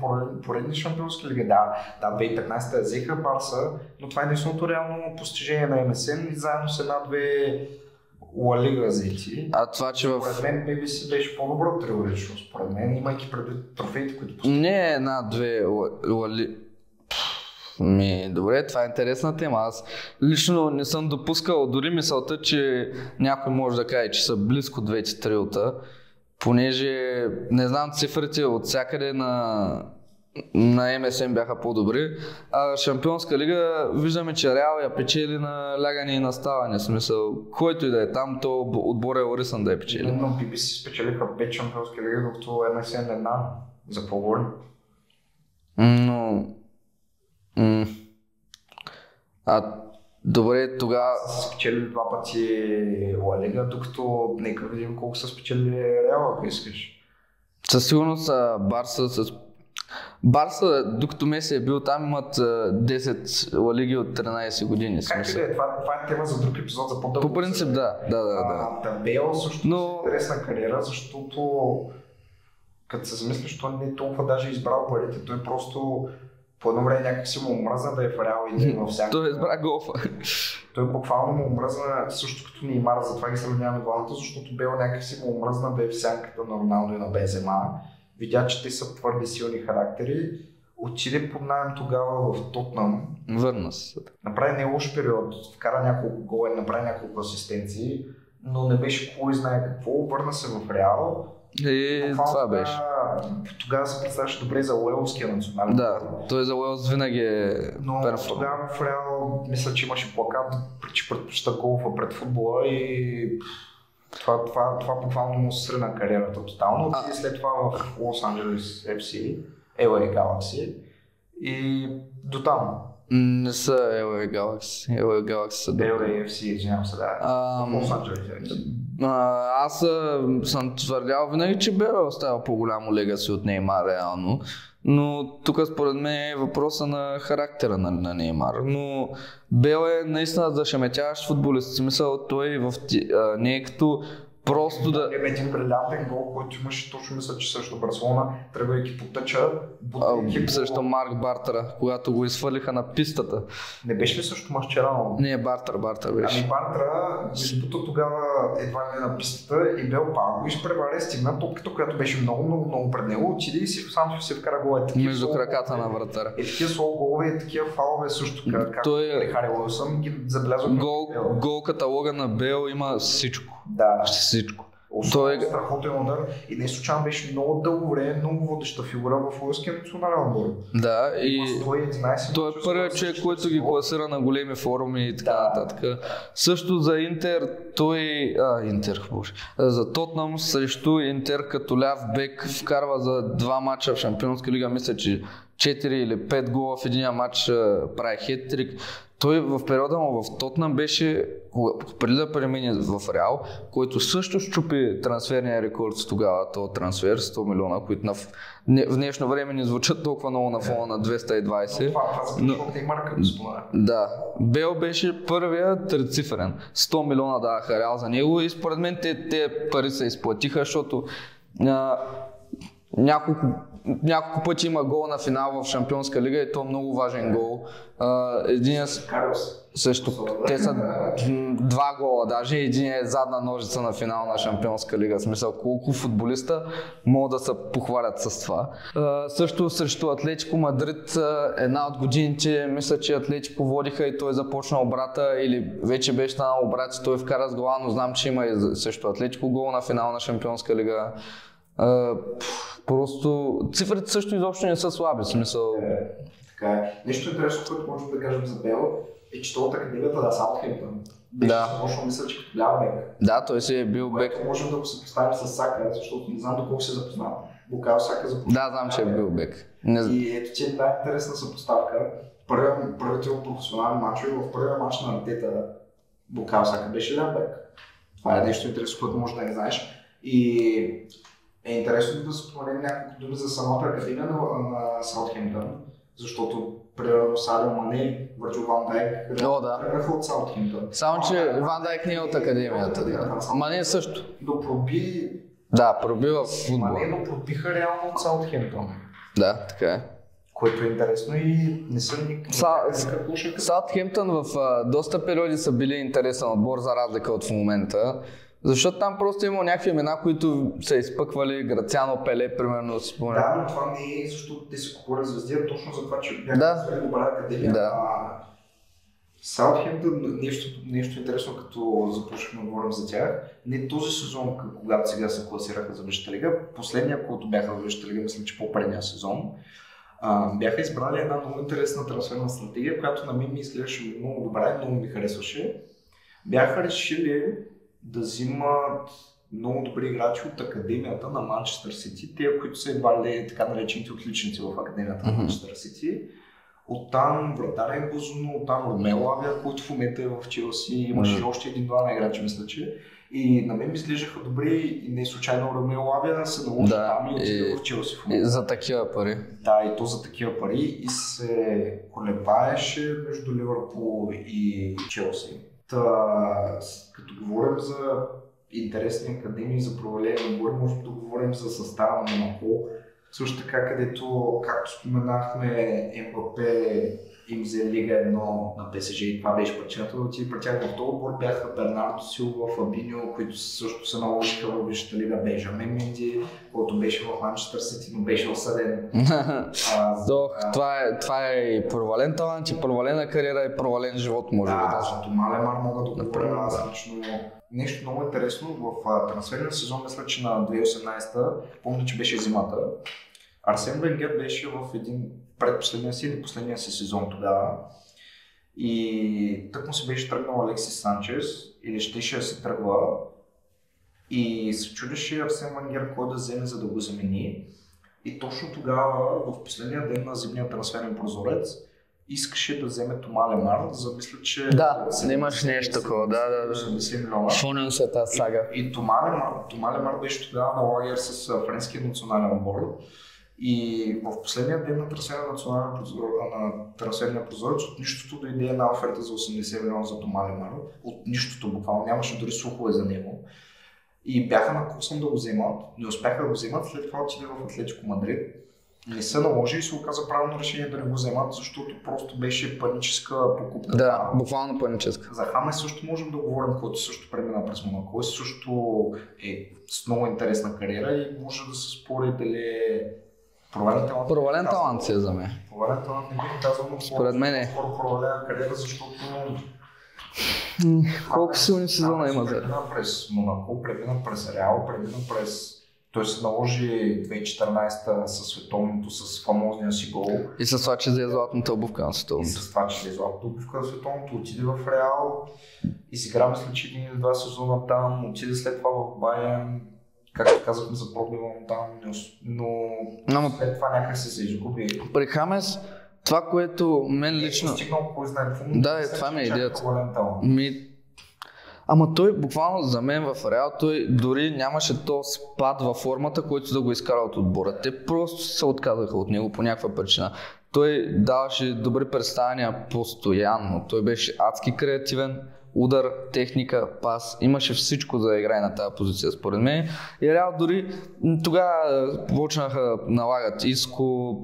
поредни Шампионски лиги. Да, 2015-та взеха Барса, но това е единственото реално постижение на МСН и заедно с една-две Ла Лига взети. Това, че според мен BBC беше по-добро трио лично, според мен, имайки предвид трофеите, които постигнаха. Не една-две Ла Лига. Добре, това е интересна тема. Аз лично не съм допускал дори мисълта, че някой може да каже, че са близко двете триота, понеже не знам цифрите от всякъде на МСН бяха по-добри, а Шампионска лига виждаме, че Реал я печели на лягане и на ставане, в смисъл, който и да е там, то отбор е орисан да я печели. Но BBC спечелиха 5 Шампионски лиги, докато МСН една за по-горе. Добре, тогава... Са спечелили 2 пъти Ла Лига, докато нека видим колко са спечелили Реал, ако искаш. Със сигурност Барса, докато Меси е бил там, имат 10 Ла Лиги от 13 години. Как и да е, това е тема за друг епизод, за по-дълго. По принцип, да. Бейл също е интересна кариера, защото като се замислиш, той не е толкова даже избрал парите, той просто по едно време някак си му омръзна да е в Реал и да е във всяка. Той избра голфа. Той буквално му омръзна също като Неймар, затова ги сравняваме главното, защото Бейл някак си му омръзна да е в сянката на Роналдо и на Бензема. Видя, че те са твърде силни характери, отиде под наем тогава в Тотнъм. Върна се. Направи не лош период, вкара няколко гола, направи няколко асистенции, но не беше кой знае какво, върна се в Реал И това беше. Тогава се представяше добре за Уелския национален. Да, той за Уелс винаги е но перфект. тогава в Реал мисля, че имаше плакат, че предпочита голфа пред футбола и това буквално му срина кариерата тотално. И след това в Лос Анджелес FC, LA Galaxy и до там. Не са LA Galaxy. LA Galaxy са LAFC, извинявам се, да. Лос Анджелес FC. Аз съм твърдял винаги, че Бел е оставил по-голямо легаси от Неймар реално. Но тук според мен е въпроса на характера на Неймар. Но Бел е наистина зашеметяващ футболист. В смисъл той не е като просто да... Един брилянтен гол, който имаше точно мисля, че също Барселона, тръгвайки по тъча, срещу Марк Бартера, когато го изхвърлиха на пистата. Не беше ли също Масчерано? Не, Бартер беше. Ами Бартера го избута тогава едва не на пистата и Бел пак го изпревари, стигна топката, която беше много пред него, отиде и сам се вкара гола. Между краката на вратаря. Такива слова голове и такива фалове също, както Хари Уилсън ги забелязват. Гол каталога на Бел има всичко. Да. Всичко. Той е страхотен удар и не случайно беше много дълго време, много водеща фигура в Уелския национален отбор. Да, и той е първият човек, който ги класира на големи форуми и така нататък. Също за Интер, за Тотнам срещу Интер като ляв бек вкарва за 2 мача в Шампионска лига, мисля, че 4 или 5 гола в единия матч прави хеттрик. Той в периода му в Тотнам беше, преди да премине в Реал, който също щупи трансферния рекорд тогава, този трансфер, 100 милиона, които в днешно време не звучат толкова много на фона на 220. Това започва от Неймар, като спомена. Да, Бел беше първият трициферен. 100 милиона даваха Реал за него и според мен те пари се изплатиха, защото няколко пъти има гол на финал в Шампионска лига и то е много важен гол. Също, те са 2 гола даже, един е задна ножица на финал на Шампионска лига. В смисъл, колко футболиста могат да се похвалят с това. Също срещу Атлетико Мадрид една от годините, мисля, че Атлетико водиха и той започна обрата или вече беше станал обрат и той вкара с гола, но знам, че има и срещу Атлетико гол на финал на Шампионска лига. Просто цифрите също изобщо не са слаби, в смисъл. Така е. Нещо интересно, което можем да кажем за Бел, е, че той от академията на Саутхемптън беше започнал, мисля, че като ляв бек. Да, той си е бил бек. Можем да го съпоставим с Сака, защото не знам доколко се запознава. Букао Сака запознава. Да, знам, че е бил бек. И ето, че е най-интересна съпоставка. Първите му професионални мачове, в първия мач на Артета Букао Сака беше ляв бек. Това е нещо интересно, което може да не знаеш. И е интересно да споменем няколко думи за самата академия на Саутхемптън, защото примерно Садио Мане, Върджил Ван Дайк тръгнаха от Саутхемптън. Само, че Ван Дайк не е от академията. Мане също. Но проби... Да, проби в футбол. Мане, но пробиха реално от Саутхемптън. Да, така е. Което е интересно и не са никакъв лошък. Саутхемптън в доста периоди са били интересен отбор за разлика от в момента. Защото там просто има някакви имена, които са изпъквали, Грациано, Пеле, примерно. Да, но това не е, защото те си купували звезди, точно за това, че бяха добра академия. Да. Саутхемптън, нещо интересно, като започнахме да говорим за тях, не този сезон, когато сега се класираха за Висшата лига, последния, който бяха в Висшата лига, мисля, че по-предния сезон, бяха избрали една много интересна трансферна стратегия, която на мен ми изглеждаше много добра и много ми харесваше. Бяха решили да взимат много добри играчи от академията на Манчестър Сити, те, които са едва ли така наречените отличници в академията на Манчестър Сити. Оттам вратаря Бозуно, оттам Ромео Лавия, който в момента е в Челси, имаше още един-два играчи, мисля, че. И на мен ми изглеждаха добри и не случайно Ромео Лавия се наложи там и отида в Челси в момента. За такива пари. Да, и то за такива пари и се колебаеше между Ливърпул и Челси. Като говорим за интересни академии, за провалени отбори, може да говорим за състава на Монако. Също така, където, както споменахме, Ембапе им взе Лига 1 на ПСЖ и това беше причината да отиде при тях. В този отбор бяха Бернардо Силва, Фабиньо, които също се наложиха в Висшата лига, Бенжамен Менди, който беше в Манчестър Сити, но беше осъден. Това е провален талант, и провалена кариера, и провален живот, може би. Да, за Тома Лемар мога да говоря аз лично. Нещо много интересно, в трансферния сезон, мисля, че на 2018, помня, че беше зимата, Арсен Венгер беше в един предпоследния си или последния си сезон тогава и тък му се беше тръгнал Алексис Санчес или щеше да се тръгва и се чудеше Арсен Венгер кой да вземе, за да го замени и точно тогава, в последния ден на зимния трансферен прозорец, искаше да вземе Тома Лемар, за мисля, че... Да, имаш нещо такова, да. 80 милиона. Спомням се тази сага. И Тома Лемар беше тогава на лагер с френския национален отбор. И в последния ден на трансферния прозорец от нищото дойде една оферта за 80 милиона за Тома Лемар. От нищото буквално, нямаше дори слухове за него. И бяха на курсом да го вземат, не успяха да го вземат, след това отиде в Атлетико Мадрид. Не се наложи и се оказа правилно решение да не го вземат, защото просто беше паническа покупка. Да, буквално паническа. За Хамес също можем да говорим, който също премина през Монако, също е с много интересна кариера и може да се спори дали е провален талант. Провален талант си е за мен. Провален талант не бих казал, но според мен е провалена кариера, защото колко силни сезона има за. Премина през Монако, премина през Реал, премина през... Той се наложи 2014 със световното, с фамозния си гол. И с това, че взе златната обувка на световното. И с това, че взе златната обувка на световното, отиде в Реал и си игра, мисля, че един или два сезона там, отиде след това в Байерн. Както казахме за пробива му там, но след това някак се изгуби. При Хамес, това, което мен лично... Стигнал кой знае какво. Да, това ми е идеята. Ама той буквално за мен в Реал, той дори нямаше то спад във формата, който да го изкара от отбора. Те просто се отказаха от него по някаква причина. Той даваше добри представяния постоянно. Той беше адски креативен, удар, техника, пас. Имаше всичко за да играе на тази позиция според мен. И Реал дори тогава почнаха налагат Иско,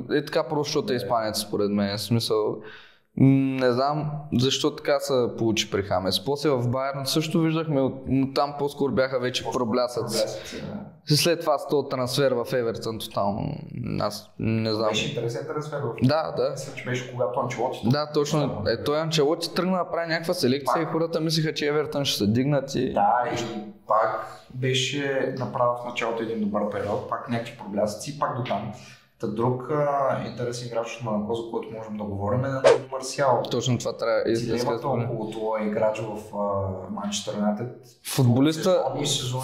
така просто, защото е испанец според мен. В смисъл, не знам защо така се получи при Хамес. После в Байерн също виждахме, но там по-скоро бяха вече проблясъци. След това с този трансфер в Евертън тотално, аз не знам. Беше интересен трансфер. Да. Мисля, че беше когато Анчелоти. Да, точно. Той Анчелоти тръгна да прави някаква селекция и хората мислиха, че Евертън ще се дигнат и... Да, и пак беше направил в началото един добър период, пак някакви проблясъци, пак до там. Друг интересен играч от Монако, за който можем да говорим, е на Марсиал. Точно това трябва да дилемата около това играч в Манчестър Юнайтед.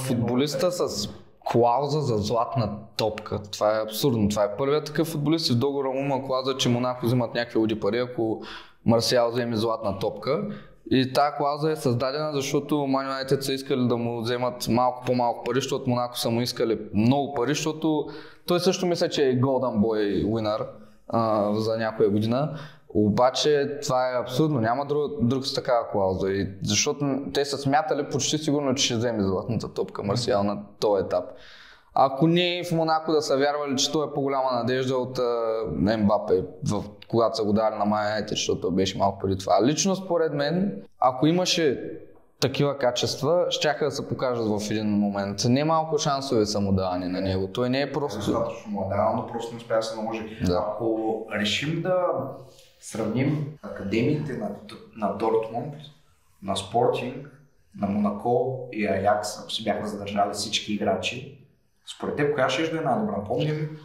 Футболиста с клауза за златна топка. Това е абсурдно. Това е първият такъв футболист и в договора му има клауза, че Монако взимат някакви луди пари, ако Марсиал вземе златна топка. И тази клауза е създадена, защото Ман Юнайтед са искали да му вземат малко по-малко пари, защото Монако са му искали много пари, защото той също мисля, че е Golden Boy winner за някоя година. Обаче това е абсурдно, няма друг с такава клауза. И защото те са смятали почти сигурно, че ще вземе златната топка Марсиал на този етап. Ако ние в Монако да са вярвали, че той е по-голяма надежда от Ембапе, когато са го дали на Ман Юнайтед, защото беше малко преди това. Лично според мен, ако имаше такива качества, щяха да се покажат в един момент. Не малко шансове са му давани на него. Той не е просто... Достатъчно му но просто не успя да се наложи. Да. Ако решим да сравним академиите на Дортмунд, на Спортинг, на Монако и Аякс, ако си бяха задържали всички играчи, според теб, коя ще е най-добра? Помним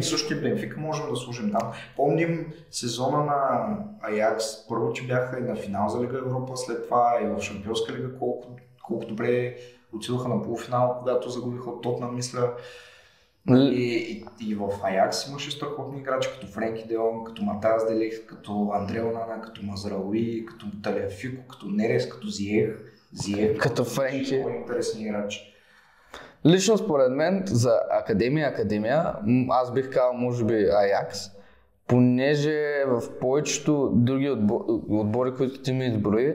също и Бенфика, можем да служим там. Помним сезона на Аякс, първо, че бяха и на финал за Лига Европа, след това и в Шампионска лига, колко добре отидоха на полуфинал, когато загубиха от Тотнъм, мисля. И в Аякс имаше страхотни играчи, като Френки де Йонг, като Матеас де Лихт, като Андре Онана, като Мазрауи, като Талиафико, като Нерес, като Зиех, като Френки. Интересни играчи. Лично според мен за академия, аз бих казал може би Аякс, понеже в повечето други отбори, които ти ми изброи,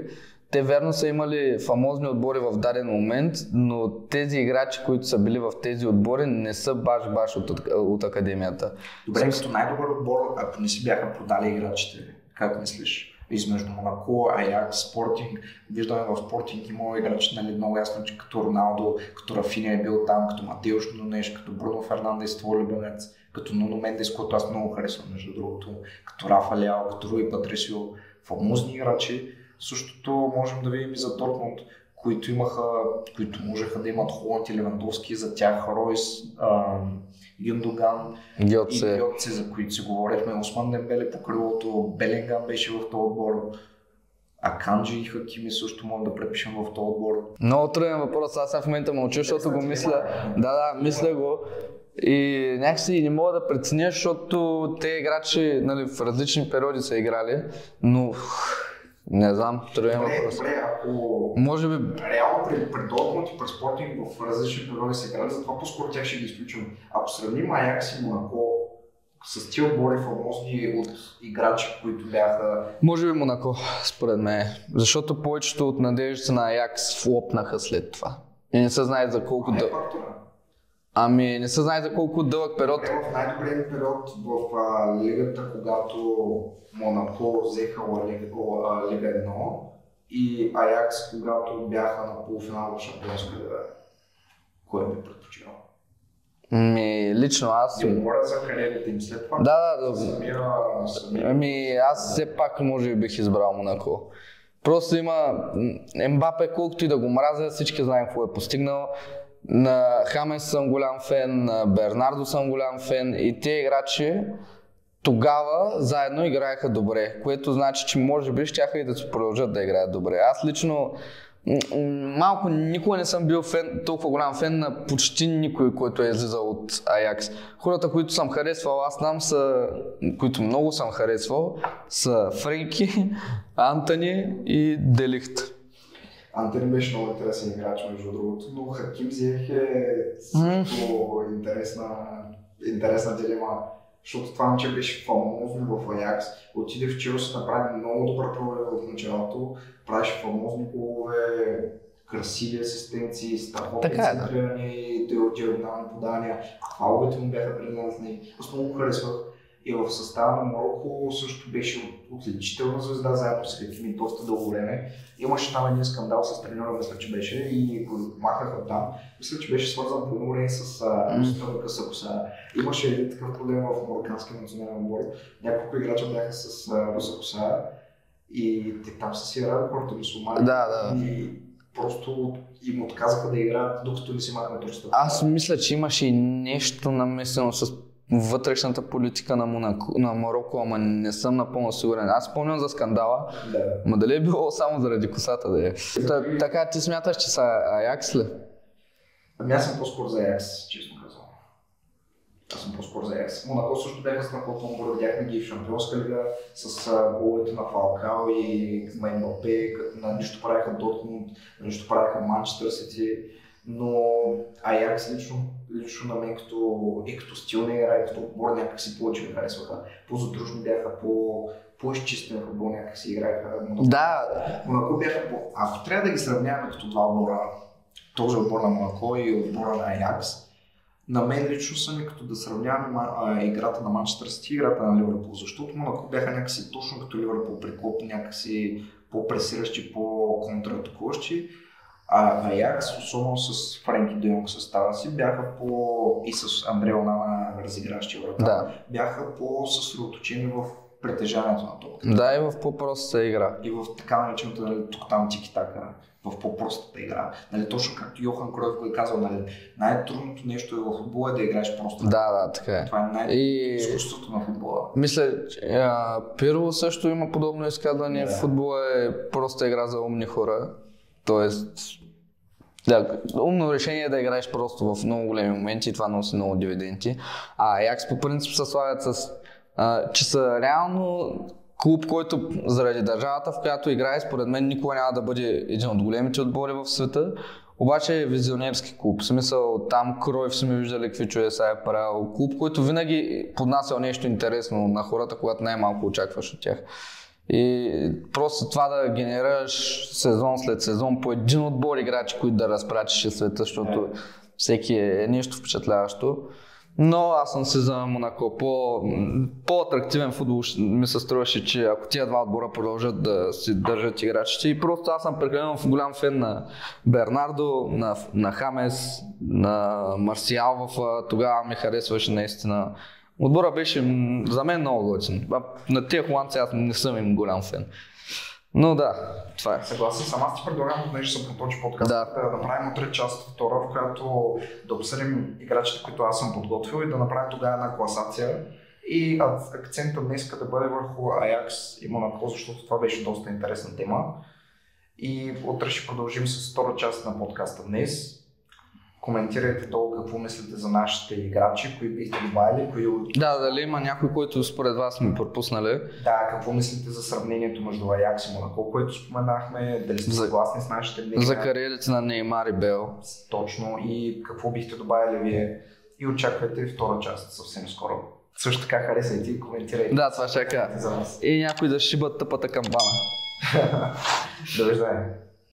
те верно са имали фамозни отбори в даден момент, но тези играчи, които са били в тези отбори, не са баш от академията. Добре, като най-добър отбор, ако не си бяха продали играчите, Как мислиш? Измежду Монако, Аякс, Спортинг. Виждаме в Спортинг има играчи, нали, много ясно, че като Роналдо, като Рафиня е бил там, като Матеуш Нунеш, като Бруно Фернандес, твой любимец, като Нуно Мендес, който аз много харесвам, между другото, като Рафа Ляо, като Руи Патрисио, фамозни играчи. Същото можем да видим и за Дортмунд, които можеха да имат Холанд и Левандовски, за тях Ройс, Юндоган и Гьотце, за които си говорихме. Осман Дембеле по крилото, Белингам беше в този отбор, Аканджи и Хакими също може да препишем в този отбор. Много труден въпрос, аз в момента мълча, защото го мисля. Да, мисля го. И някакси не мога да преценя, защото те играчи, нали, в различни периоди са играли, но не знам, труден въпрос. Добре, ако може би реално при Дортмунд и при Спортинг в различни периоди са играли, затова по-скоро тях ще ги изключим. Ако сравним Аякс и Монако с тия отбори фамозни от играчи, които бяха... Може би Монако, според мен, защото повечето от надеждите на Аякс флопнаха след това. И не се знае за колко не се знае за колко дълъг период. В най-добрият период в лигата, когато Монако взеха Лига 1 и Аякс, когато бяха на полуфинал в Шампионска лига. Кой би предпочитал? Лично аз... Не говоря за кариерите им след това. Да. Самия... Аз все пак може би бих избрал Монако. Просто има Ембапе, колкото и да го мразя, всички знаем какво е постигнал. На Хамес съм голям фен, на Бернардо съм голям фен и те играчи тогава заедно играеха добре, което значи, че може би щяха и да се продължат да играят добре. Аз лично никога не съм бил толкова голям фен на почти никой, който е излизал от Аякс. Хората, които съм харесвал, които много съм харесвал, са Френки, Антони и Де Лихт. Антони беше много интересен играч, между другото, но Хаким Зиех е също интересна дилема, защото това момче беше фамозно в Аякс, отиде в Челси, направи много добър проблем в началото, правеше фамозни голове, красиви асистенции, страхотни центрирани, диагонални подания, фаловете му бяха брилянтни, аз много харесвах. И в състава на Монако също беше отличителна звезда, заедно с Хакими доста дълго време. Имаше там един скандал с треньора, мисля, че беше, и го махнаха там. Мисля, че беше свързан по време с русата къса коса. Имаше един такъв проблем в марокканския национален отбор. Няколко играча бяха с руса коса и те там са си играли хората мюсюлмани. И просто им отказаха да играят, докато не си махнат русата коса. Аз мисля, че имаше и нещо намесено с вътрешната политика на Мароко, ама не съм напълно сигурен. Аз спомням за скандала, ма дали е било само заради косата да е. Така, ти смяташ, че са Аякс ли? Ами аз съм по-скоро за Аякс, честно казвам. Аз съм по-скоро за Аякс. Монако също бяха страхотно отбор, видяхме ги в Шампионска лига с головете на Фалкао и на Ембапе, на нищо правиха Дортмунд, на нищо правиха Манчестър Сити. Но Аякс лично на мен като стил на игра и като отбор някакси повече ми харесваха. По-задружни бяха, по-изчистен футбол някакси играеха. Монако бяха Ако трябва да ги сравняваме като два отбора, този отбор на Монако и отбора на Аякс, на мен лично са ми като да сравняваме играта на Манчестър Сити и играта на Ливърпул, защото Монако бяха някакси точно като Ливърпул прикоп, някакси по-пресиращи, по-контратакуващи. Аякс, особено с Френки де Йонг състава си, бяха и с Андре Онана, разигращия врата, бяха по-съсредоточени в притежанието на топката. Да, и в по-простата игра. И в така наречената тук-там тики-така, в по-простата игра. Точно както Йохан Кройф го е казал, най-трудното нещо в футбола е да играеш просто. Да, така е. Това е най-изкуството на футбола. Мисля, Пиро също има подобно изказване. Футбола е проста игра за умни хора. Тоест, умно решение е да играеш просто в много големи моменти и това носи много дивиденти. Аякс по принцип се славят че са реално клуб, който заради държавата, в която играе, според мен никога няма да бъде един от големите отбори в света. Обаче е визионерски клуб. В смисъл, там Кройф сме виждали какви чудеса е правил. Клуб, който винаги поднасял нещо интересно на хората, когато най-малко очакваш от тях. И просто това да генерираш сезон след сезон по един отбор играчи, които да разпрачиш света, защото всеки е нещо впечатляващо. Но аз съм си за Монако. По-атрактивен футбол ми се струваше, че ако тия два отбора продължат да си държат играчите. И просто аз съм прекалено голям фен на Бернардо, на Хамес, на Марсиал. Тогава ми харесваше наистина. Отбора беше за мен много готин. На тия холандци аз не съм им голям фен. Но да, това е. Съгласен съм. Аз ти предлагам, понеже се проточи подкаста, да направим утре част втора, в която да обсъдим играчите, които аз съм подготвил и да направим тогава една класация. И акцентът днес да бъде върху Аякс и Монако, защото това беше доста интересна тема. И утре ще продължим с втора част на подкаста днес. Коментирайте долу какво мислите за нашите играчи, кои бихте добавили, Да, дали има някой, който според вас сме пропуснали. Да, какво мислите за сравнението между Аякс и Монако, което споменахме, дали сте съгласни с нашите мнения. За кариерите на Неймар и Бел. Точно, и какво бихте добавили вие. И очаквайте втора част съвсем скоро. Също така харесайте и коментирайте. Да, това ще кажа. И някой да шибат тъпата камбана. Довиждане.